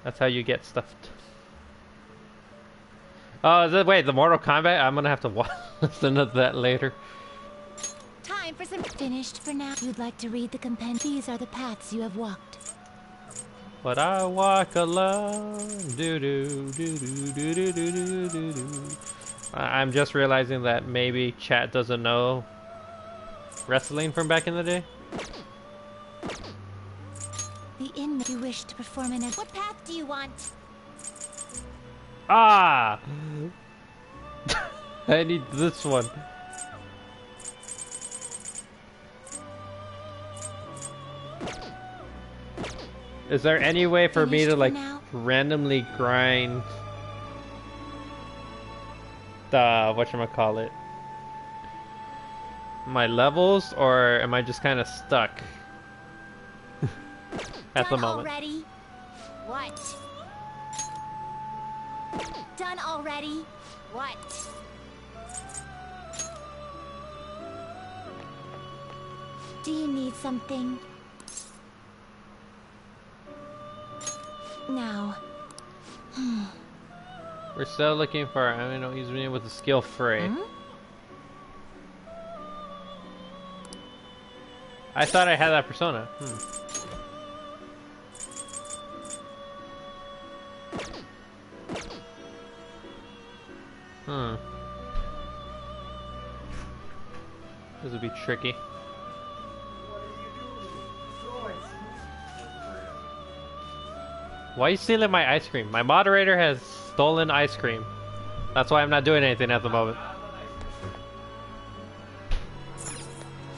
That's how you get stuffed. Oh, wait, the Mortal Kombat? I'm gonna have to listen to that later. Time for some... Finished for now. You'd like to read the compendium? These are the paths you have walked. But I walk alone. Do do do do do do do do do. I'm just realizing that maybe chat doesn't know wrestling from back in the day. The inmate you wish to perform in a... What path do you want? Ah! I need this one. Is there any way for me to like randomly grind the whatchamacallit, my levels, or am I just kind of stuck at the moment? Already? What? Done already? What? Do you need something? Now. We're still looking for, I don't know, he's been with the skill Frey. I thought I had that persona. This would be tricky. Why are you stealing my ice cream? My moderator has stolen ice cream. That's why I'm not doing anything at the moment.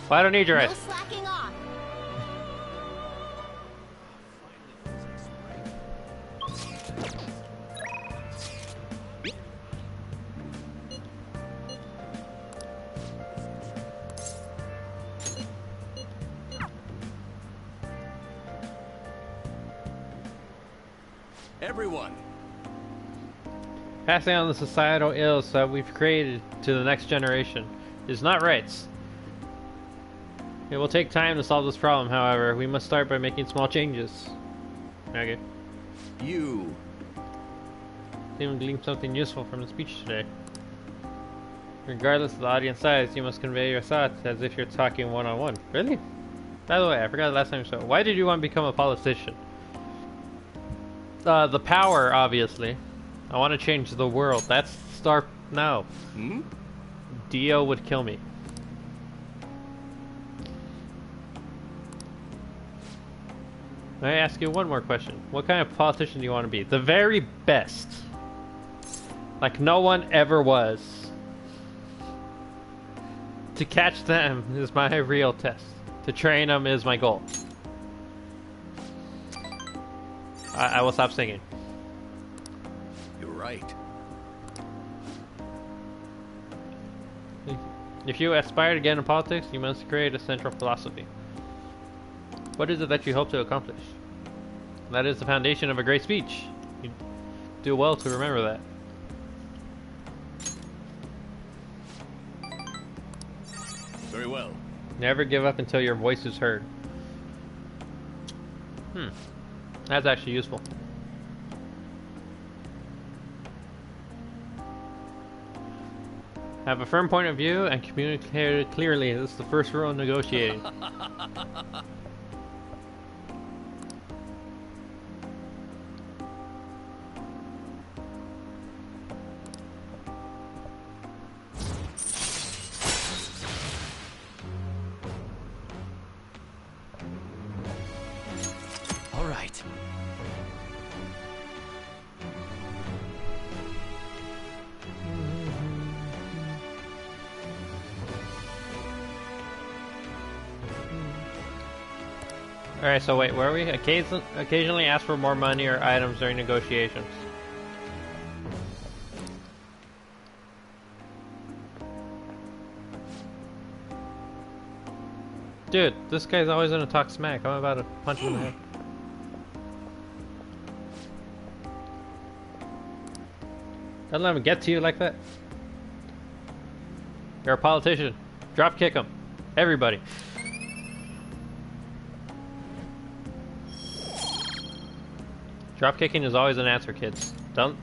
Well, I don't need your ice. Slacking off. Everyone. Passing on the societal ills that we've created to the next generation is not right. It will take time to solve this problem, however. We must start by making small changes. Okay. You. Even glean something useful from the speech today. Regardless of the audience size, you must convey your thoughts as if you're talking one-on-one. Really? By the way, I forgot the last time you said. Why did you want to become a politician? The power, obviously. I want to change the world. That's Star... No. Hmm? Dio would kill me. May I ask you one more question? What kind of politician do you want to be? The very best. Like no one ever was. To catch them is my real test. To train them is my goal. I will stop singing. You're right. If you aspire to get into politics, you must create a central philosophy. What is it that you hope to accomplish? That is the foundation of a great speech. You do well to remember that. Very well. Never give up until your voice is heard. That's actually useful. Have a firm point of view and communicate it clearly. This is the first rule in negotiating. All right. Alright, so wait, where are we? Occasionally ask for more money or items during negotiations. Dude, this guy's always gonna talk smack. I'm about to punch him in the head. Don't let him get to you like that. You're a politician. Drop kick him. Everybody. Drop kicking is always an answer, kids. Don't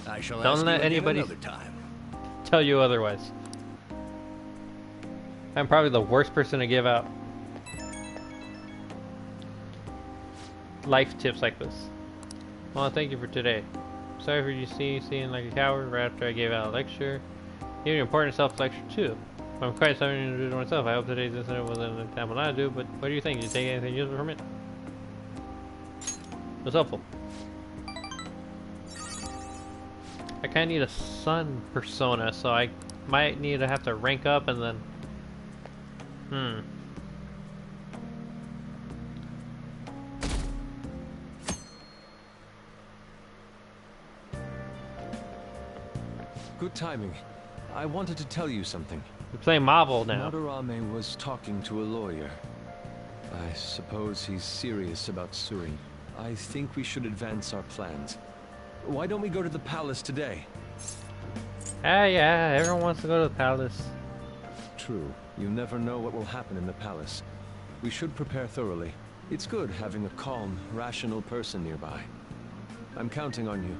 let anybody tell you otherwise. I'm probably the worst person to give out life tips like this. Well, thank you for today. Sorry for you seeing like a coward right after I gave out a lecture. You have an important self-lecture too. I'm quite sorry to do it myself. I hope today's incident wasn't an example not to do, but what do you think? Did you take anything useful from it? It was helpful. I kinda need a sun persona, so I might need to have to rank up and then... Good timing. I wanted to tell you something. We're playing Marvel now. Madarame was talking to a lawyer. I suppose he's serious about Suri. I think we should advance our plans. Why don't we go to the palace today? Ah, yeah, everyone wants to go to the palace. True. You never know what will happen in the palace. We should prepare thoroughly. It's good having a calm, rational person nearby. I'm counting on you.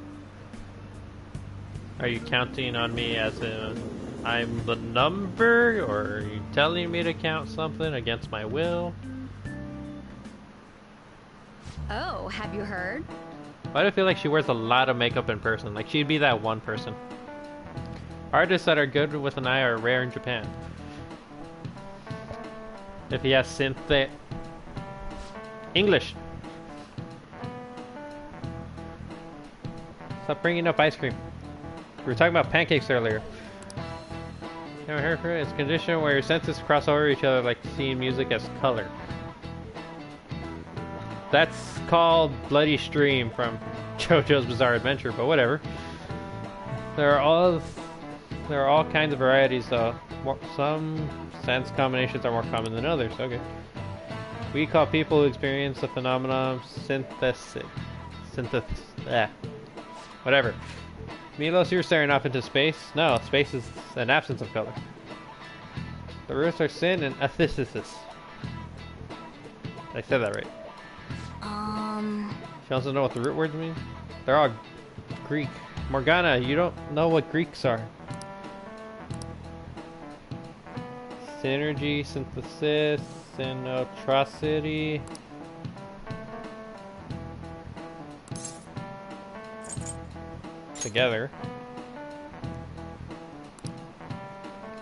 Are you counting on me as in I'm the number, or are you telling me to count something against my will? Oh, have you heard? Why do I feel like she wears a lot of makeup in person? Like she'd be that one person. Artists that are good with an eye are rare in Japan. If he has synth English. Stop bringing up ice cream. We were talking about pancakes earlier. Never heard of it? It's a condition where your senses cross over each other like seeing music as color. That's called Bloody Stream from JoJo's Bizarre Adventure, but whatever. There are all kinds of varieties though. Some sense combinations are more common than others. Okay. We call people who experience the phenomenon Whatever. Milos, you're staring off into space. No, space is an absence of color. The roots are sin and athesis. I said that right. She wants to know what the root words mean? They're all Greek. Morgana, you don't know what Greeks are. Synergy, synthesis, synotricity. Together.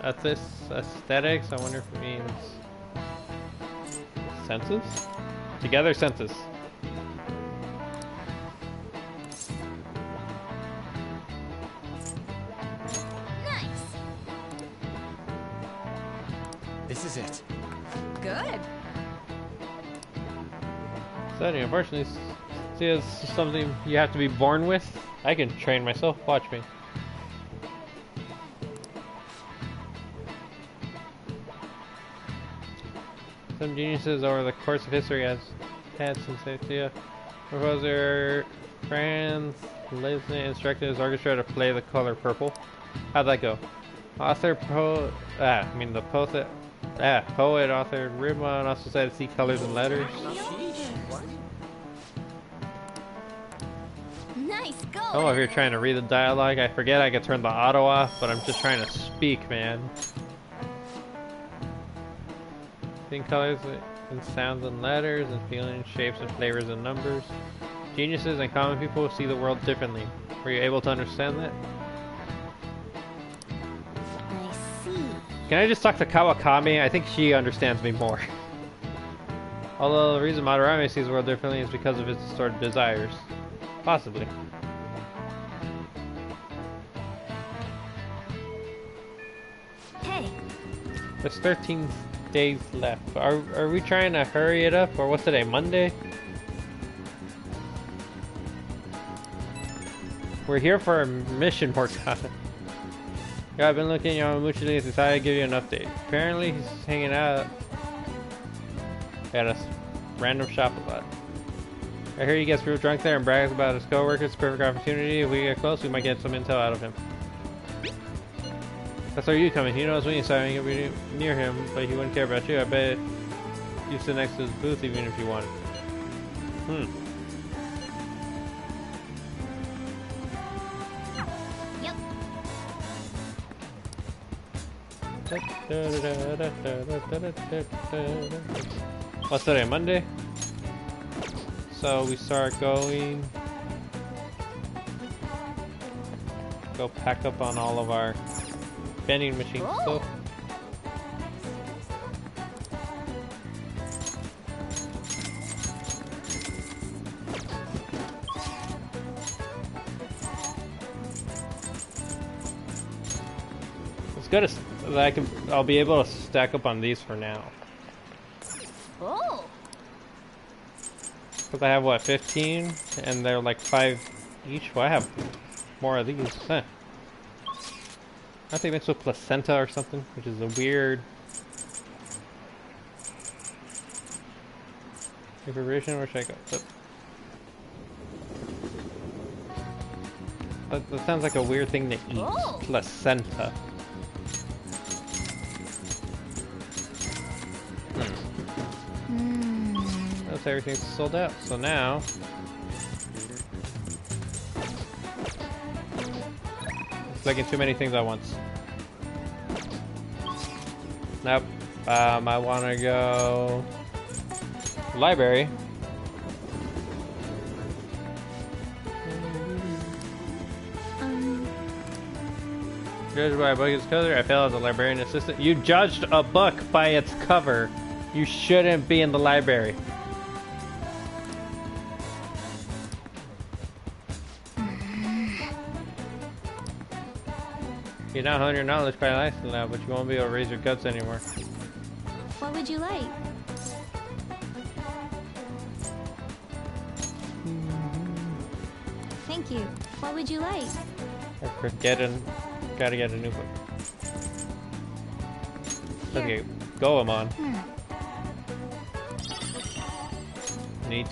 Aesthetics, I wonder if it means senses? Together senses. Nice. This is it. Good. Exciting. Unfortunately, see, it's something you have to be born with. I can train myself. Watch me. Some geniuses over the course of history has had since the idea. Composer Franz Liszt instructed his orchestra to play the color purple. How'd that go? Poet authored Riemann also said to see colors and letters. Nice go. Oh, if you're trying to read the dialogue, I forget I could turn the auto off, but I'm just trying to speak, man. Seeing colors and sounds and letters, and feelings, shapes and flavors and numbers. Geniuses and common people see the world differently. Were you able to understand that? I see. Can I just talk to Kawakami? I think she understands me more. Although the reason Madarame sees the world differently is because of his distorted desires. Possibly. Hey. There's 13 days left. Are we trying to hurry it up, or what's today, Monday? We're here for a mission, Morgana. Yeah, I've been looking at Yamamuchi and decided to give you an update. Apparently he's hanging out at a random shop a lot. I hear he gets real drunk there and brags about his coworkers. Perfect opportunity. If we get close, we might get some intel out of him. That's where you come in. He knows when you saw him, you'll be near him, but he wouldn't care about you. I bet you sit next to his booth even if you wanted. What's today, Monday? So we start going. Go pack up on all of our vending machine stuff. It's good as I'll be able to stack up on these for now. Oh. Because I have what, 15, and they're like 5 each. Well, I have more of these. Huh. I think mixed with placenta or something, which is a weird information. Where should I go? That sounds like a weird thing to eat. Oh. Placenta. That's everything's sold out. So now. Clicking too many things at once. Nope. I want to go library. Judged by a book its cover, I failed as a librarian assistant. You judged a book by its cover. You shouldn't be in the library. You now hone your knowledge by license now, but you won't be able to raise your guts anymore. What would you like? Thank you. What would you like? Gotta get a new book. Okay, Goemon. Neat.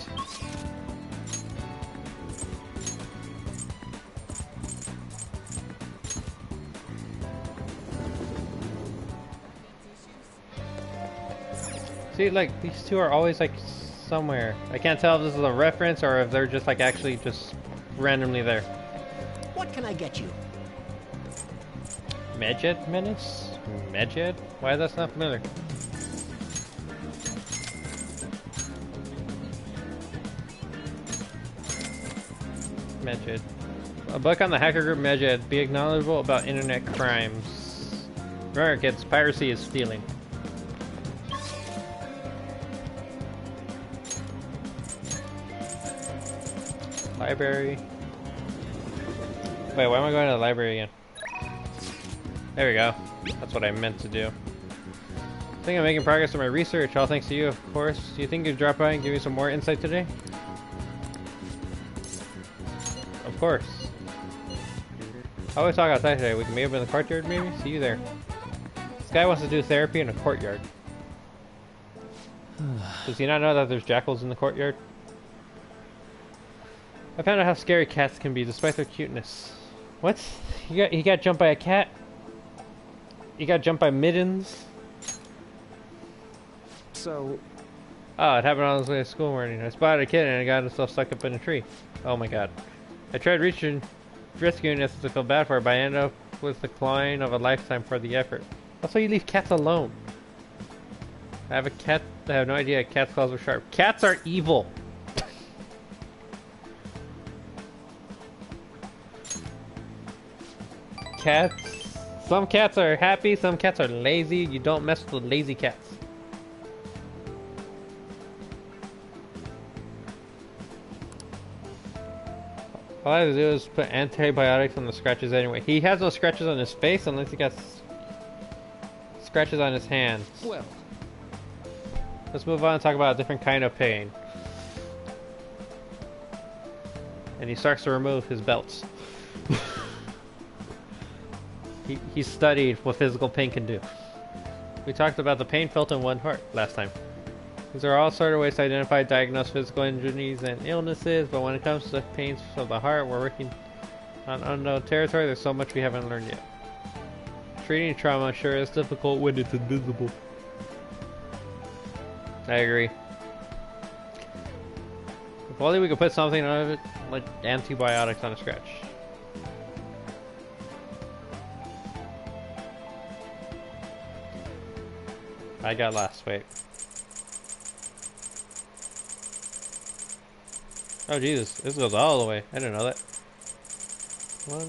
See, like, these two are always, like, somewhere. I can't tell if this is a reference or if they're just, like, actually just randomly there. What can I get you? Medjed Menace? Medjed? Why is that not familiar? Medjed. A book on the hacker group Medjed. Be acknowledgeable about internet crimes. Remember, kids, piracy is stealing. Library. Wait, why am I going to the library again? There we go. That's what I meant to do. I think I'm making progress in my research, all thanks to you, of course. Do you think you'd drop by and give me some more insight today? Of course. I always talk outside today. We can meet up in the courtyard, maybe? See you there. This guy wants to do therapy in a courtyard. Does he not know that there's jackals in the courtyard? I found out how scary cats can be, despite their cuteness. What? He got jumped by a cat? He got jumped by mittens? So... Oh, it happened on his way to school morning. I spotted a kid and it got himself stuck up in a tree. Oh my god. I tried rescuing it since I feel bad for it, but I ended up with the clawing of a lifetime for the effort. That's why you leave cats alone. I have a cat. I have no idea cat's claws were sharp. Cats are evil! Cats. Some cats are happy, some cats are lazy. You don't mess with lazy cats. All I have to do is put antibiotics on the scratches anyway. He has no scratches on his face unless he got scratches on his hands. Well, let's move on and talk about a different kind of pain. And he starts to remove his belts. He studied what physical pain can do. We talked about the pain felt in one heart last time. These are all sort of ways to identify, diagnose physical injuries and illnesses, but when it comes to pains of the heart, we're working on unknown territory. There's so much we haven't learned yet. Treating trauma sure is difficult when it's invisible. I agree. If only we could put something on it, like antibiotics on a scratch. I got lost, wait. Oh Jesus, this goes all the way. I didn't know that. 1.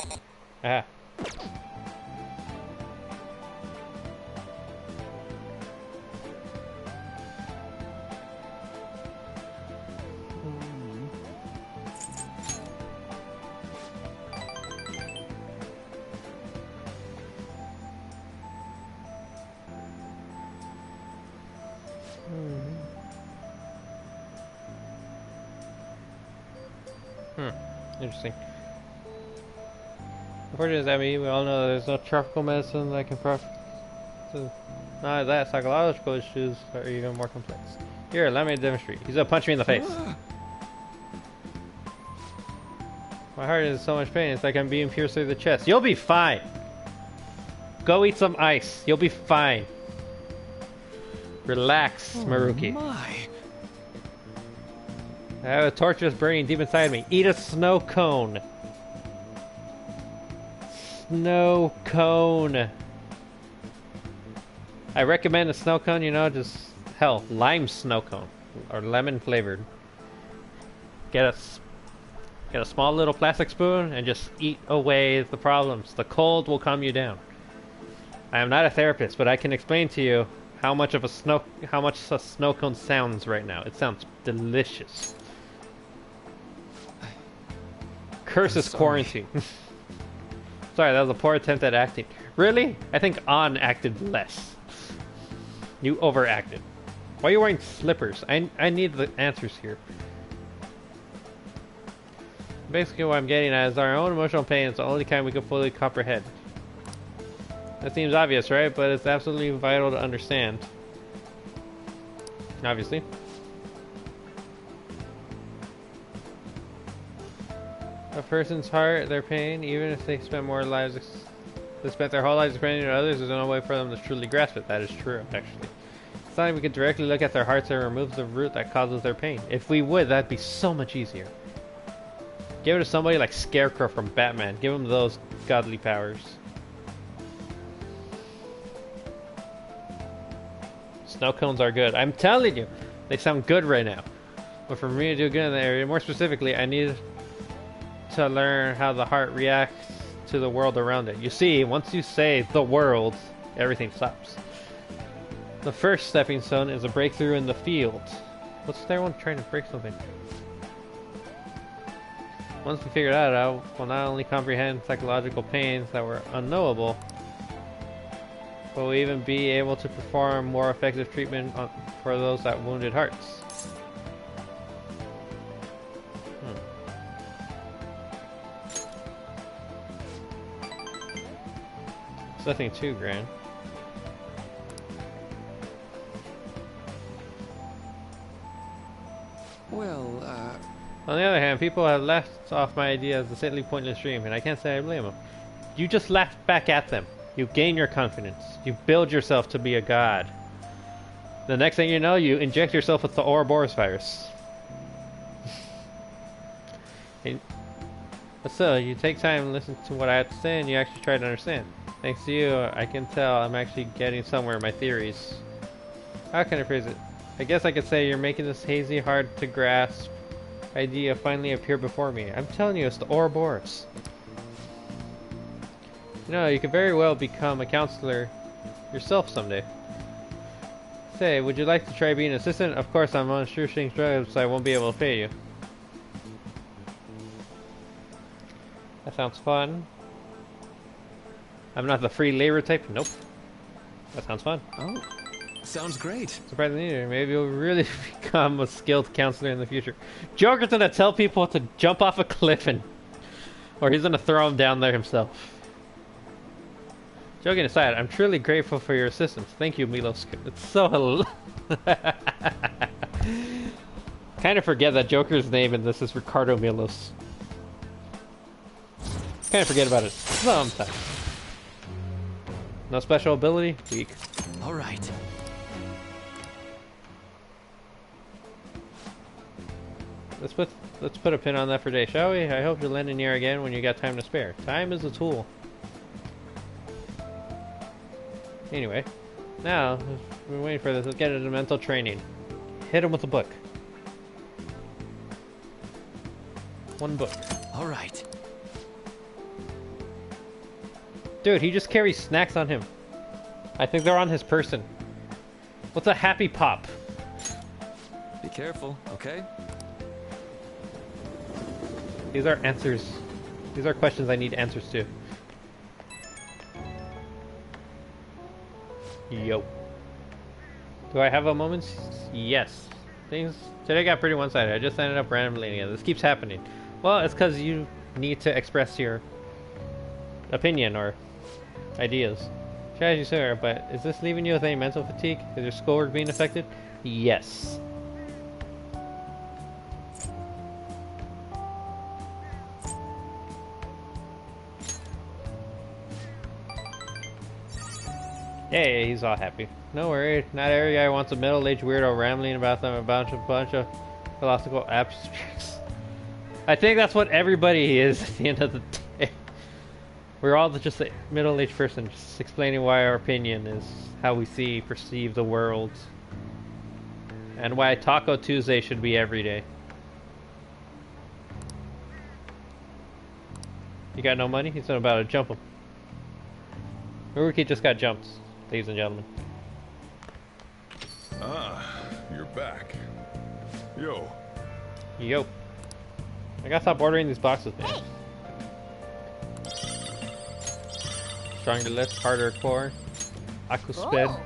1. Ah. Interesting. Unfortunately, Abby, we all know there's no tropical medicine that can not only that, psychological issues are even more complex. Here, allow me to demonstrate. He's gonna punch me in the face. My heart is in so much pain, it's like I'm being pierced through the chest. You'll be fine! Go eat some ice. You'll be fine. Relax, Maruki. My. I have a torch just burning deep inside me. Eat a snow cone. Snow cone. I recommend a snow cone, you know, just hell, lime snow cone or lemon flavored. Get a small little plastic spoon and just eat away the problems. The cold will calm you down. I am not a therapist, but I can explain to you how much a snow cone sounds right now. It sounds delicious. Curses quarantine. Sorry, that was a poor attempt at acting. Really? I think On acted less. You overacted. Why are you wearing slippers? I need the answers here. Basically what I'm getting at is our own emotional pain is the only kind we can fully comprehend. That seems obvious, right? But it's absolutely vital to understand. Obviously. A person's heart, their pain, even if they spend more lives They spent their whole lives depending on others. There's no way for them to truly grasp it. That is true, actually. It's not like we could directly look at their hearts and remove the root that causes their pain. If we would, that'd be so much easier. Give it to somebody like Scarecrow from Batman. Give him those godly powers. Snow cones are good. I'm telling you, they sound good right now. But for me to do good in the area, more specifically, I need to learn how the heart reacts to the world around it. You see, once you say the world, everything stops. The first stepping stone is a breakthrough in the field. What's everyone trying to break something? Once we figure that out, we'll not only comprehend psychological pains that were unknowable, but we'll even be able to perform more effective treatment for those that wounded hearts. It's nothing too grand. Well, On the other hand, people have laughed off my idea as a silly, pointless dream, and I can't say I blame them. You just laughed back at them. You gain your confidence. You build yourself to be a god. The next thing you know, you inject yourself with the Ouroboros virus. But still, you take time and listen to what I have to say, and you actually try to understand. Thanks to you, I can tell I'm actually getting somewhere in my theories. How can I phrase it? I guess I could say you're making this hazy, hard to grasp idea finally appear before me. I'm telling you, it's the Ouroboros. You know, you could very well become a counselor yourself someday. Say, would you like to try being an assistant? Of course, I'm on shoestring drugs, so I won't be able to pay you. That sounds fun. I'm not the free labor type. Nope. That sounds fun. Oh, sounds great. Surprisingly either. Maybe you'll really become a skilled counselor in the future. Joker's gonna tell people to jump off a cliff and... or he's gonna throw them down there himself. Joking aside, I'm truly grateful for your assistance. Thank you, Milos. It's so... kind of forget that Joker's name in this is Ricardo Milos. Kind of forget about it sometimes. No special ability? Weak. All right. Let's put a pin on that for today, shall we? I hope you'll lend an ear again when you got time to spare. Time is a tool. Anyway, now we're waiting for this. Let's get into mental training. Hit him with a book. One book. All right. Dude, he just carries snacks on him. I think they're on his person. What's a happy pop? Be careful, okay? These are answers. These are questions I need answers to. Yo. Do I have a moment? Yes. Things today got pretty one-sided. I just ended up randomly again. This keeps happening. Well, it's because you need to express your opinion or ideas. Strategy, sir, but is this leaving you with any mental fatigue? Is your schoolwork being affected? Yes. Yay, he's all happy. No worry, not every guy wants a middle-aged weirdo rambling about them a bunch of philosophical abstracts. I think that's what everybody is at the end of the day. We're all just a middle-aged person just explaining why our opinion is how we perceive the world. And why Taco Tuesday should be every day. You got no money? He's about to jump him. Haruki just got jumped, ladies and gentlemen. Ah, you're back. Yo. Yo. I gotta stop ordering these boxes, man. Hey. Stronger lift, harder core. Aquasped. Oh.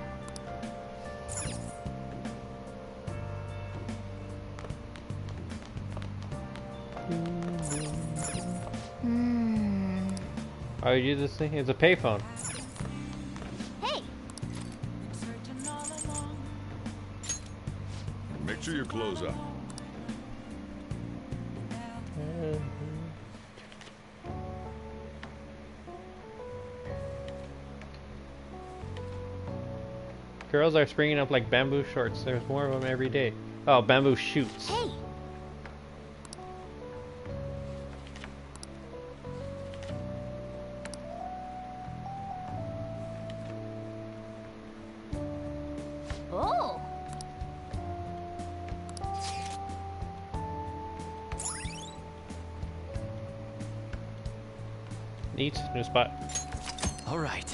Oh, you use this thing? It's a payphone. Hey. Make sure your clothes up. Girls are springing up like bamboo shorts. There's more of them every day. Oh, bamboo shoots. Hey! Oh! Neat. New spot. All right.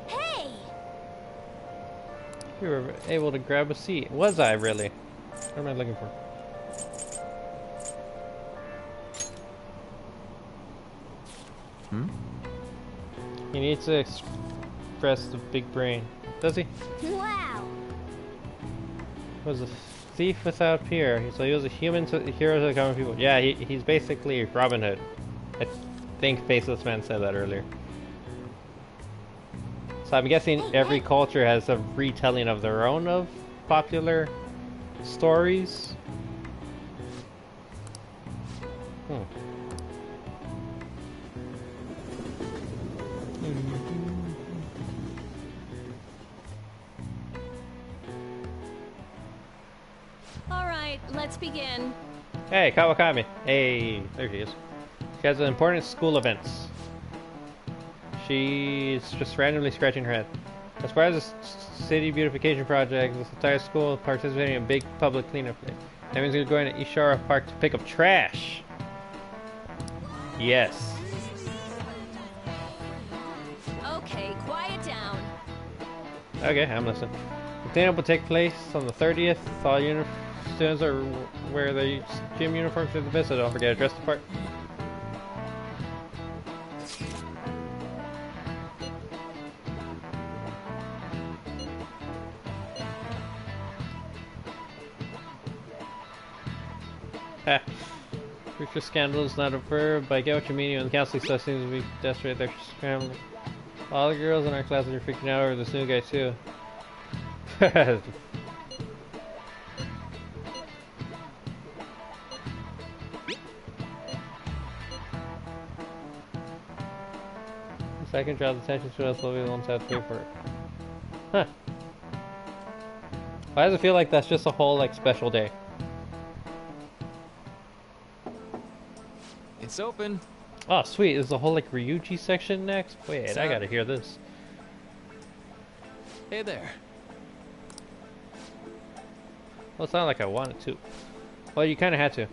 Hey! You were able to grab a seat. Was I really? What am I looking for? He needs to express the big brain. Does he? Wow! Was a thief without peer. So he was a hero to the common people. Yeah, he's basically Robin Hood. I think Faceless Man said that earlier. So I'm guessing every culture has a retelling of their own of popular stories. Alright, let's begin. Hey, Kawakami. Hey, there she is. She has important school events. She's just randomly scratching her head. As far as the city beautification project, this entire school is participating in a big public cleanup day. That means we're going to Ishara Park to pick up trash. Yes. Okay, quiet down. Okay, I'm listening. The cleanup will take place on the 30th. All students are wear their gym uniforms for the visit. Don't forget to dress the part. Future scandal is not a verb, but I get what you mean when the counseling stuff seems to be desperate. They're scrambling. All the girls in our class are freaking out over this new guy too. The second draws attention to us, will be the ones that have to pay for it. Huh. Why does it feel like that's just a whole like special day? It's open. Oh, sweet. There's a whole like Ryuji section next. Wait, I gotta hear this. Hey there. Well, it's not like I wanted to. Well, you kind of had to.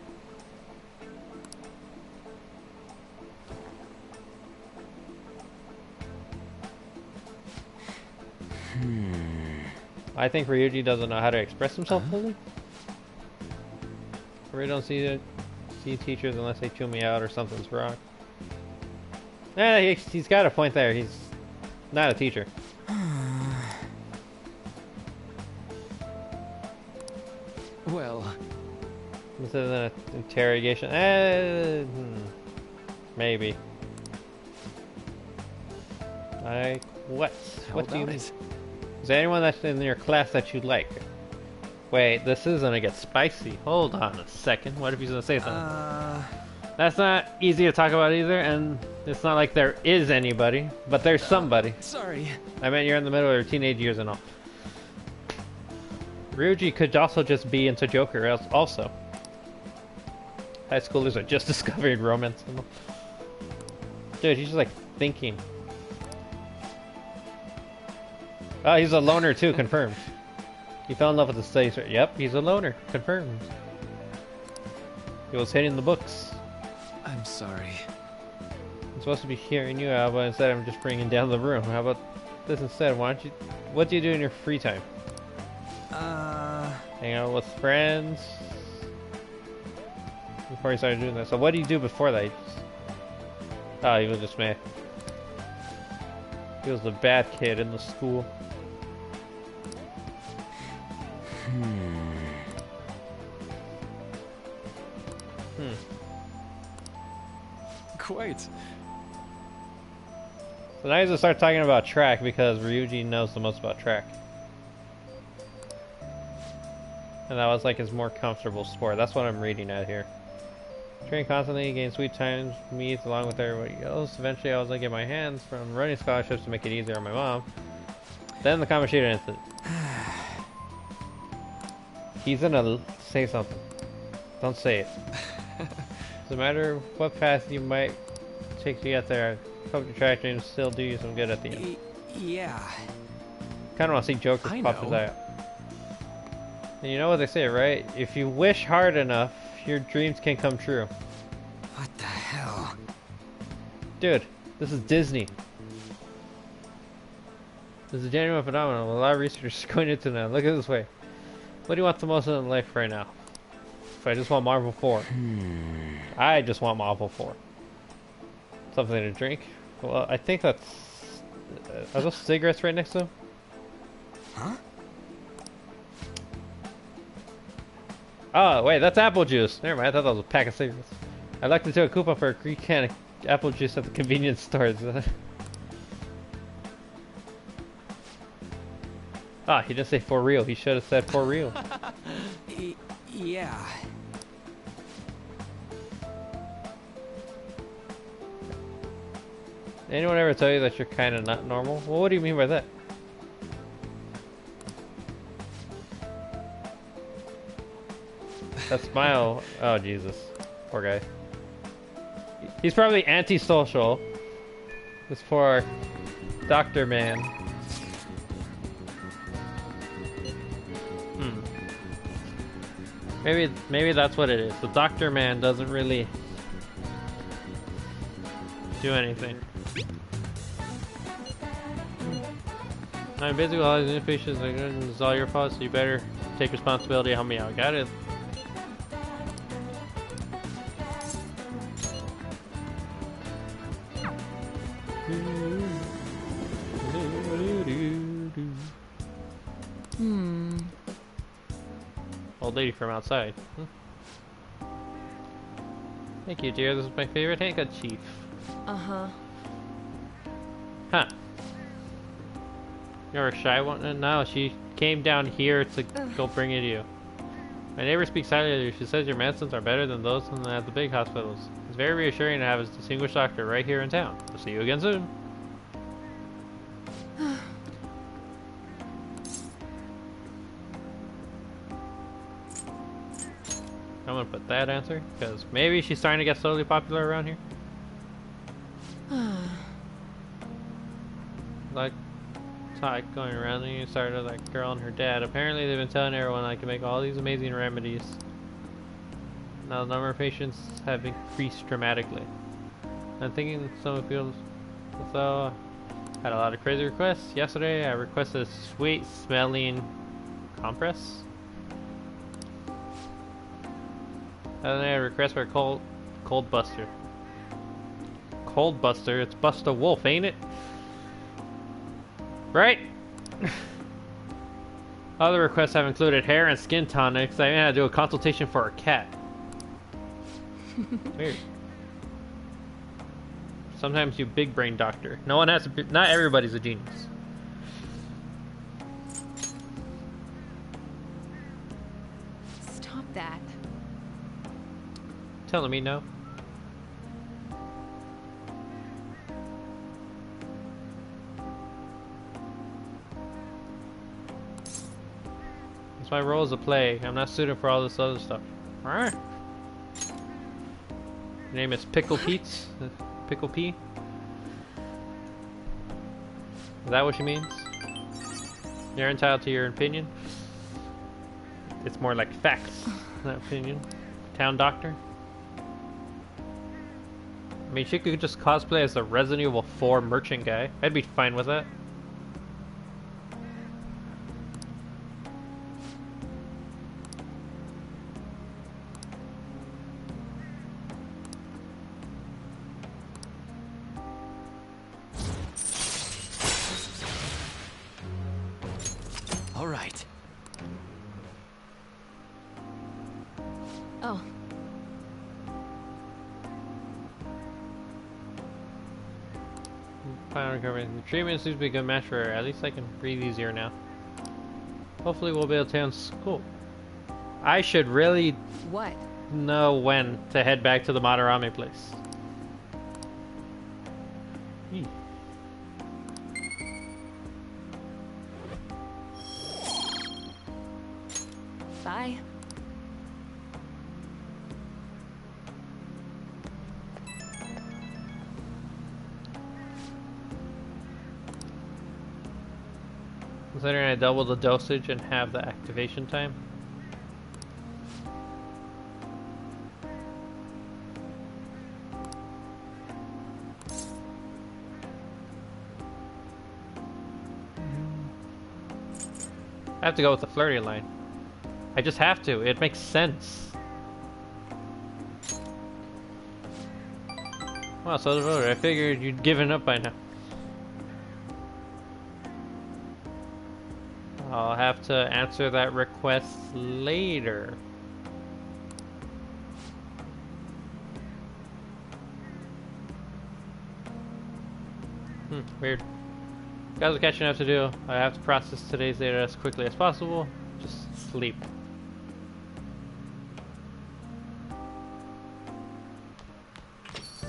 I think Ryuji doesn't know how to express himself fully. I really don't see teachers unless they chew me out or something's wrong. He's got a point there. He's not a teacher. Well, this is an interrogation. Maybe. What? What do you mean? Is there anyone that's in your class that you like? Wait, this is gonna get spicy. Hold on a second. What if he's gonna say something? That's not easy to talk about either, and it's not like there is anybody, but there's somebody. Sorry. I meant you're in the middle of your teenage years and all. Ryuji could also just be into Joker also. High schoolers are just discovering romance. Dude, he's just like thinking. Oh, he's a loner too, confirmed. He fell in love with the studies. Yep, he's a loner, confirmed. He was hitting the books. I'm sorry. I'm supposed to be hearing you out, but instead I'm just bringing down the room. How about this instead? Why don't you... What do you do in your free time? Hang out with friends? Before he started doing that. So what do you do before that? Oh, he was just mad. He was the bad kid in the school. Quite. So now he's gonna start talking about track because Ryuji knows the most about track. And that was like his more comfortable sport. That's what I'm reading at here. Train constantly, gain sweet times, meets along with everybody else. Eventually I was gonna get my hands from running scholarships to make it easier on my mom. Then the Kamoshida incident. He's gonna say something. Don't say it. No matter what path you might take to get there, I hope the track dreams still do you some good at the end. Yeah. Kinda wanna see Joker pop his eye out. And you know what they say, right? If you wish hard enough, your dreams can come true. What the hell? Dude, this is Disney. This is a genuine phenomenon. A lot of researchers going into now. Look at it this way. What do you want the most in life right now? If I just want Marvel 4. I just want Marvel 4. Something to drink? Well, I think that's... are those cigarettes right next to him? Huh? Oh, wait, that's apple juice. Never mind, I thought that was a pack of cigarettes. I looked into a coupon for a free can of apple juice at the convenience stores. Ah, he didn't say for real. He should have said for real. Yeah. Anyone ever tell you that you're kind of not normal? Well, what do you mean by that? That smile. Oh, Jesus. Poor guy. He's probably antisocial. This poor doctor man. Maybe that's what it is. The doctor man doesn't really do anything. I'm busy with all these new patients. It's all your fault, so you better take responsibility and help me out. Got it? Old lady from outside. Thank you, dear. This is my favorite handkerchief. Uh-huh. Huh. You're a shy one? No, she came down here to go bring it to you. My neighbor speaks highly of you. She says your medicines are better than those at the big hospitals. It's very reassuring to have a distinguished doctor right here in town. We'll see you again soon. I'm gonna put that answer, because maybe she's starting to get slowly popular around here. Like, talk going around and you started like girl and her dad. Apparently they've been telling everyone I can make all these amazing remedies. Now the number of patients have increased dramatically. I'm thinking someone feels as though I had a lot of crazy requests. Yesterday I requested a sweet smelling compress. And then I request for a cold buster. Cold buster? It's Bust a Wolf, ain't it? Right? Other requests have included hair and skin tonics. I even had to do a consultation for a cat. Weird. Sometimes you big brain doctor. No one has to be, not everybody's a genius. Stop that. Telling me no. That's my role as a plague. I'm not suited for all this other stuff. Alright. Your name is Pickle Pete's? Pickle P? Is that what she means? You're entitled to your opinion? It's more like facts, not opinion. Town doctor? I mean, she could just cosplay as the Resident Evil 4 merchant guy. I'd be fine with that. All right. Oh. Final recovery. The treatment seems to be a good match for her. At least I can breathe easier now. Hopefully we'll be able to stay on school. I should really What? know when to head back to the Madarame place. Eee. Bye. Considering I double the dosage and have the activation time. I have to go with the flirty line. I just have to. It makes sense. Well, so the voter. I figured you'd given up by now. I'll have to answer that request later. Weird. Guys are catching up to do. I have to process today's data as quickly as possible. Just sleep.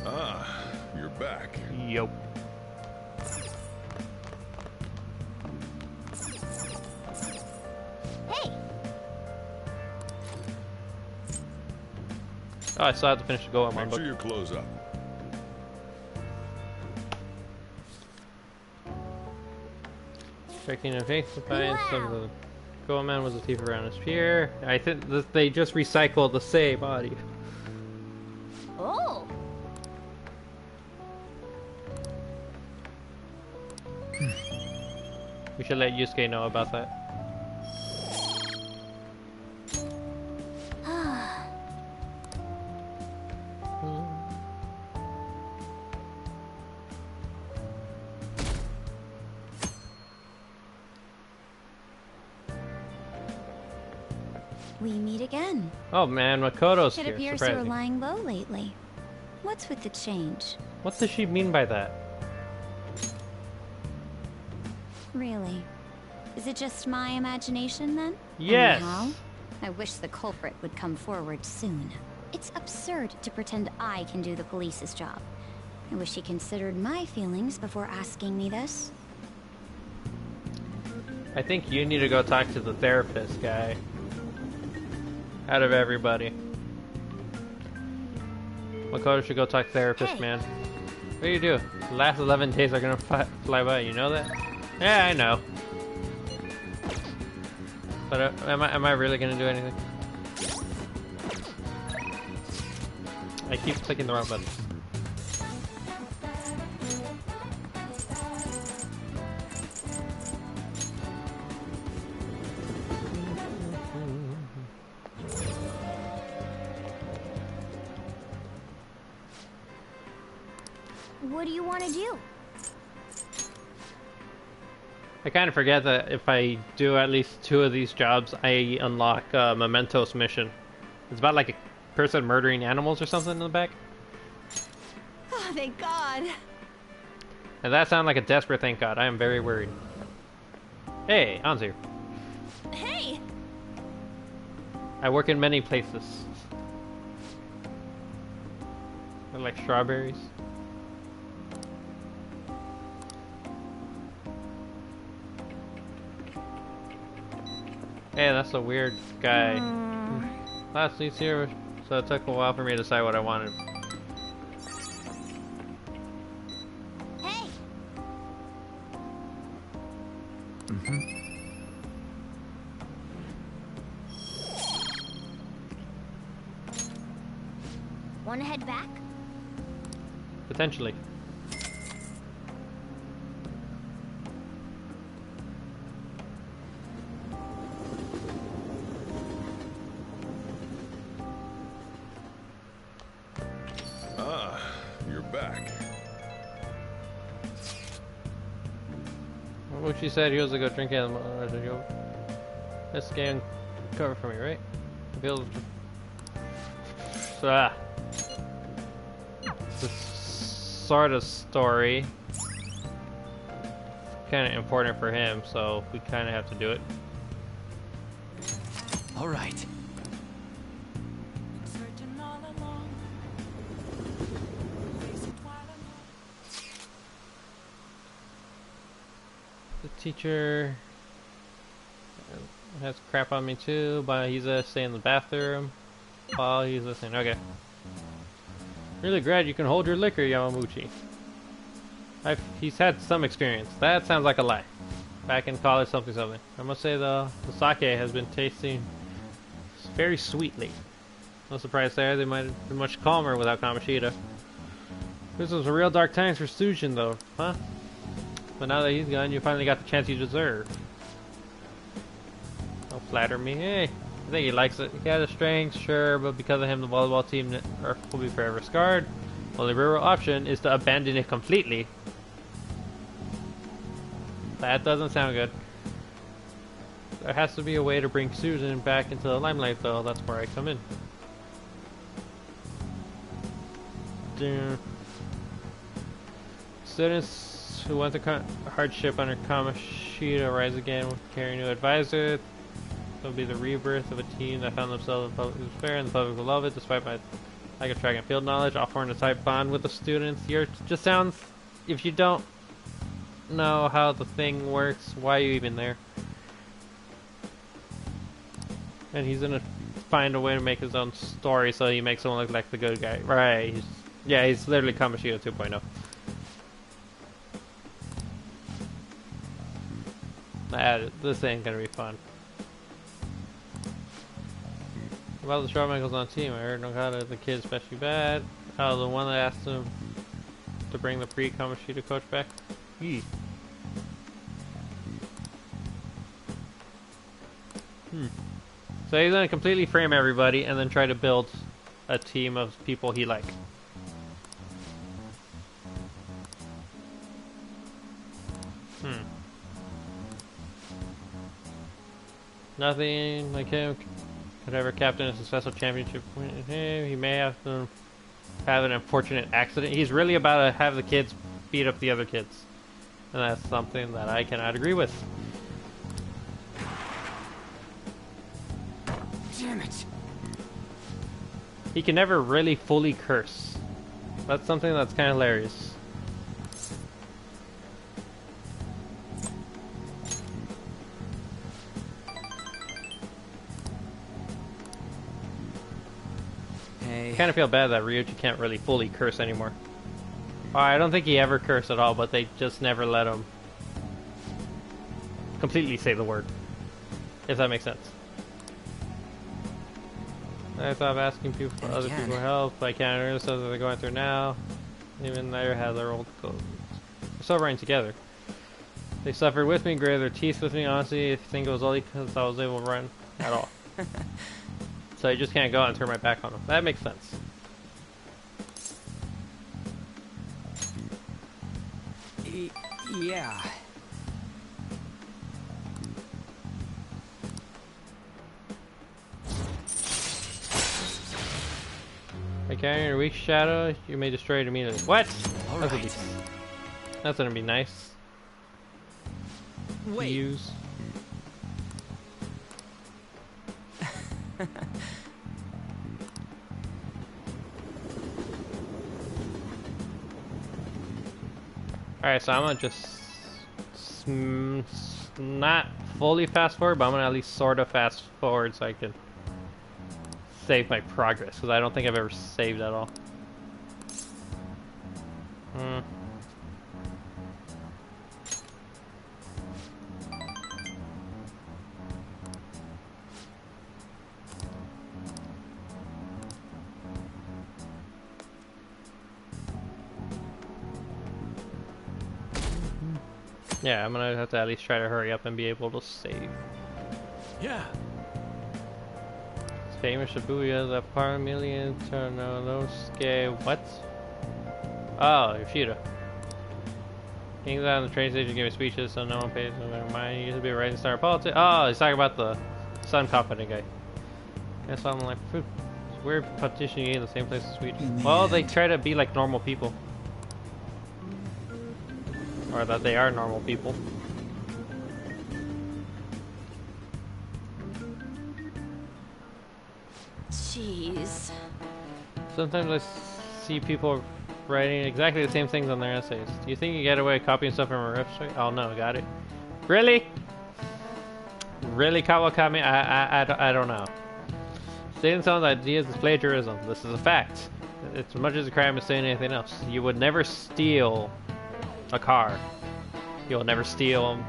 Ah, you're back. Yup. Hey! Oh, I still have to finish the Goemon Make book. sure you close up. Checking in face to find some of the Goemon was a thief around his pier. I think that they just recycled the same body. Oh! We should let Yusuke know about that. We meet again. Oh man, Makoto's It here. appears you were Surprising. lying low lately. What's with the change? What does she mean by that? Really? Is it just my imagination then? Yes. Anyhow, I wish the culprit would come forward soon. It's absurd to pretend I can do the police's job. I wish he considered my feelings before asking me this. I think you need to go talk to the therapist guy. Out of everybody. Makoto should go talk to therapist, Hey. man. What do you do? The last 11 days are gonna fly by, you know that? Yeah, I know. But am I really gonna do anything? I keep clicking the wrong button. What do you want to do? I kind of forget that if I do at least 2 of these jobs, I unlock Mementos mission. It's about like a person murdering animals or something in the back. Oh, thank God. And that sounds like a desperate thank God. I am very worried. Hey, An's here. Hey! I work in many places. I like strawberries. Hey, that's a weird guy. Last week's here, so it took a while for me to decide what I wanted. Hey! Want to head back? Potentially. Ah, you're back. What she said, he was a good drink and this game cover for me, right? Feels this sort of story. kind of important for him, so we kind of have to do it. All right. The teacher has crap on me too, but he's stay in the bathroom while he's listening. Okay. Really glad you can hold your liquor, Yamamuchi. He's had some experience. That sounds like a lie. Back in college, something. I must say the sake has been tasting very sweetly. No surprise there, they might have been much calmer without Kamoshida. This was a real dark times for Sujin though, huh? But now that he's gone, you finally got the chance you deserve. Don't flatter me. Hey, I think he likes it. He had a strength, sure, but because of him, the volleyball team will be forever scarred. Well, the real option is to abandon it completely. That doesn't sound good. There has to be a way to bring Susan back into the limelight, though. That's where I come in. Students who went through hardship under Kamoshida rise again with carrying a new advisor. It'll be the rebirth of a team that found themselves in public despair, and the public will love it despite my lack of track and field knowledge. I'll form a tight bond with the students. You're just sounds. If you don't know how the thing works, why are you even there? And he's gonna find a way to make his own story, so he makes someone look like the good guy. Right? He's literally Kamoshida 2.0. This ain't gonna be fun. About the short Michael's on team, I heard Nogata, the kid, especially bad. Oh, the one that asked him to bring the pre-Kamoshida coach back? So he's gonna completely frame everybody and then try to build a team of people he likes. Nothing like him could ever captain a successful championship win. He may have to have an unfortunate accident. He's really about to have the kids beat up the other kids. And that's something that I cannot agree with. Damn it. He can never really fully curse. That's something that's kind of hilarious. I kind of feel bad that Ryuji can't really fully curse anymore. I don't think he ever cursed at all, but they just never let him completely say the word. If that makes sense. I thought of asking people for other people help, but I can't understand what they're going through now. Even they have their old clothes. We're still running together. They suffered with me, gritted their teeth with me, honestly. I think it was only because I was able to run at all. So I just can't go out and turn my back on them. That makes sense. Yeah. By carrying a weak shadow, you may destroy it immediately. What? That's gonna be nice. Wait. Use. Alright, so I'm gonna just not fully fast forward, but I'm gonna at least sort of fast forward so I can save my progress, because I don't think I've ever saved at all. Yeah, I'm gonna have to at least try to hurry up and be able to save. Yeah. Famous Shibuya, the Parmillion Tornanosuke. What? Oh, Yoshida. Kings out on the train station giving speeches, so no one pays no matter mind. He used to be a rising star in politics. Oh, he's talking about the sun confident guy. Guess I'm like, it's weird petitioning in the same place as Sweden. Well, they try to be like normal people. Or that they are normal people. Sometimes I see people writing exactly the same things on their essays. Do you think you get away with copying stuff from a website? Oh no, got it. Really? Really, Kawakami? I don't know. Stating someone's ideas is plagiarism. This is a fact. It's as much as a crime as saying anything else. You would never steal a car. You'll never steal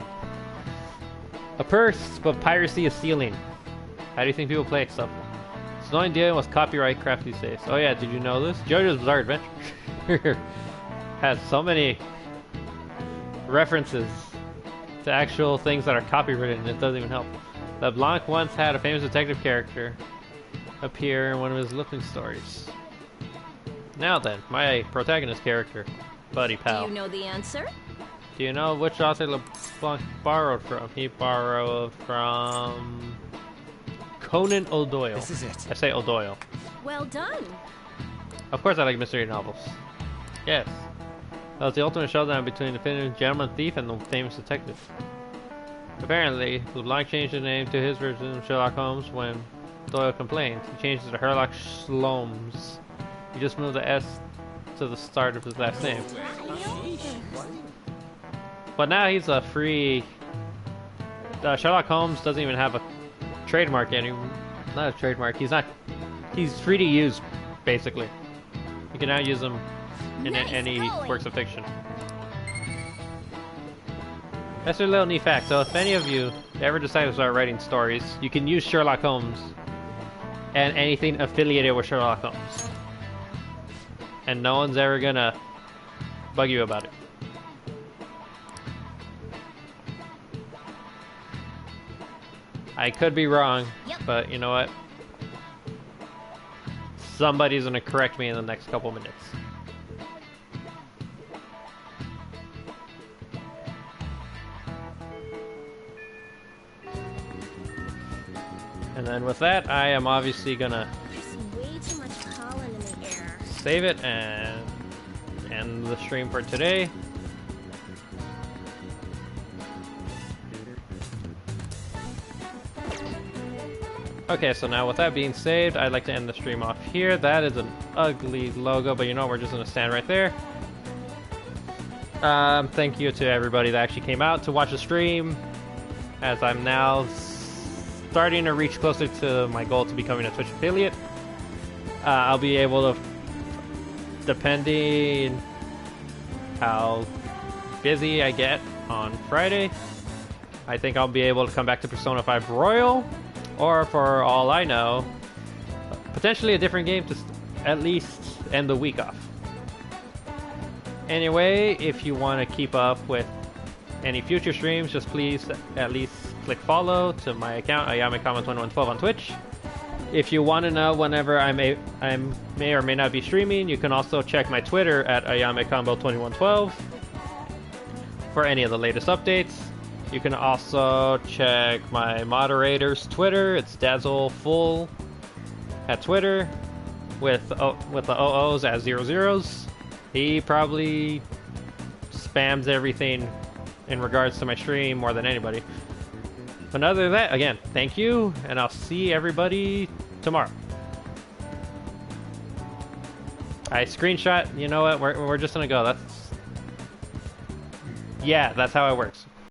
a purse, but piracy is stealing. How do you think people play stuff? It's annoying dealing with copyright crap these days. Oh yeah, did you know this? JoJo's Bizarre Adventure has so many references to actual things that are copywritten, it doesn't even help. LeBlanc once had a famous detective character appear in one of his Lupin stories. Now then, my protagonist character, Buddy Pal. Do you know the answer? Do you know which author LeBlanc borrowed from? He borrowed from Conan O'Doyle. This is it. I say O'Doyle. Well done. Of course I like mystery novels. Yes. That was the ultimate showdown between the famous gentleman thief and the famous detective. Apparently, LeBlanc changed the name to his version of Sherlock Holmes when Doyle complained. He changed it to Herlock Sholmes. He just moved the S to the start of his last name. But now he's a free... Sherlock Holmes doesn't even have a trademark anymore. Not a trademark. He's free to use, basically. You can now use them in any works of fiction. That's a little neat fact. So if any of you ever decide to start writing stories, you can use Sherlock Holmes and anything affiliated with Sherlock Holmes. And no one's ever gonna bug you about it. I could be wrong, but you know what? Somebody's gonna correct me in the next couple minutes. And then with that, I am obviously gonna Way too much pollen in the air. save it and end the stream for today. Okay, so now with that being saved, I'd like to end the stream off here. That is an ugly logo, but you know, we're just gonna stand right there. Thank you to everybody that actually came out to watch the stream, as I'm now starting to reach closer to my goal to becoming a Twitch affiliate. I'll be able to, depending how busy I get on Friday, I think I'll be able to come back to Persona 5 Royal, or for all I know, potentially a different game to at least end the week off. Anyway, if you want to keep up with any future streams, just please at least click follow to my account, AyameCombo2112 on Twitch. If you want to know whenever I may or may not be streaming, you can also check my Twitter at AyameCombo2112 for any of the latest updates. You can also check my moderator's Twitter. It's DazzleFull at Twitter with the OOs as 00s. He probably spams everything in regards to my stream more than anybody. But other than that, again, thank you, and I'll see everybody tomorrow. I screenshot. You know what? We're just gonna go. That's how it works.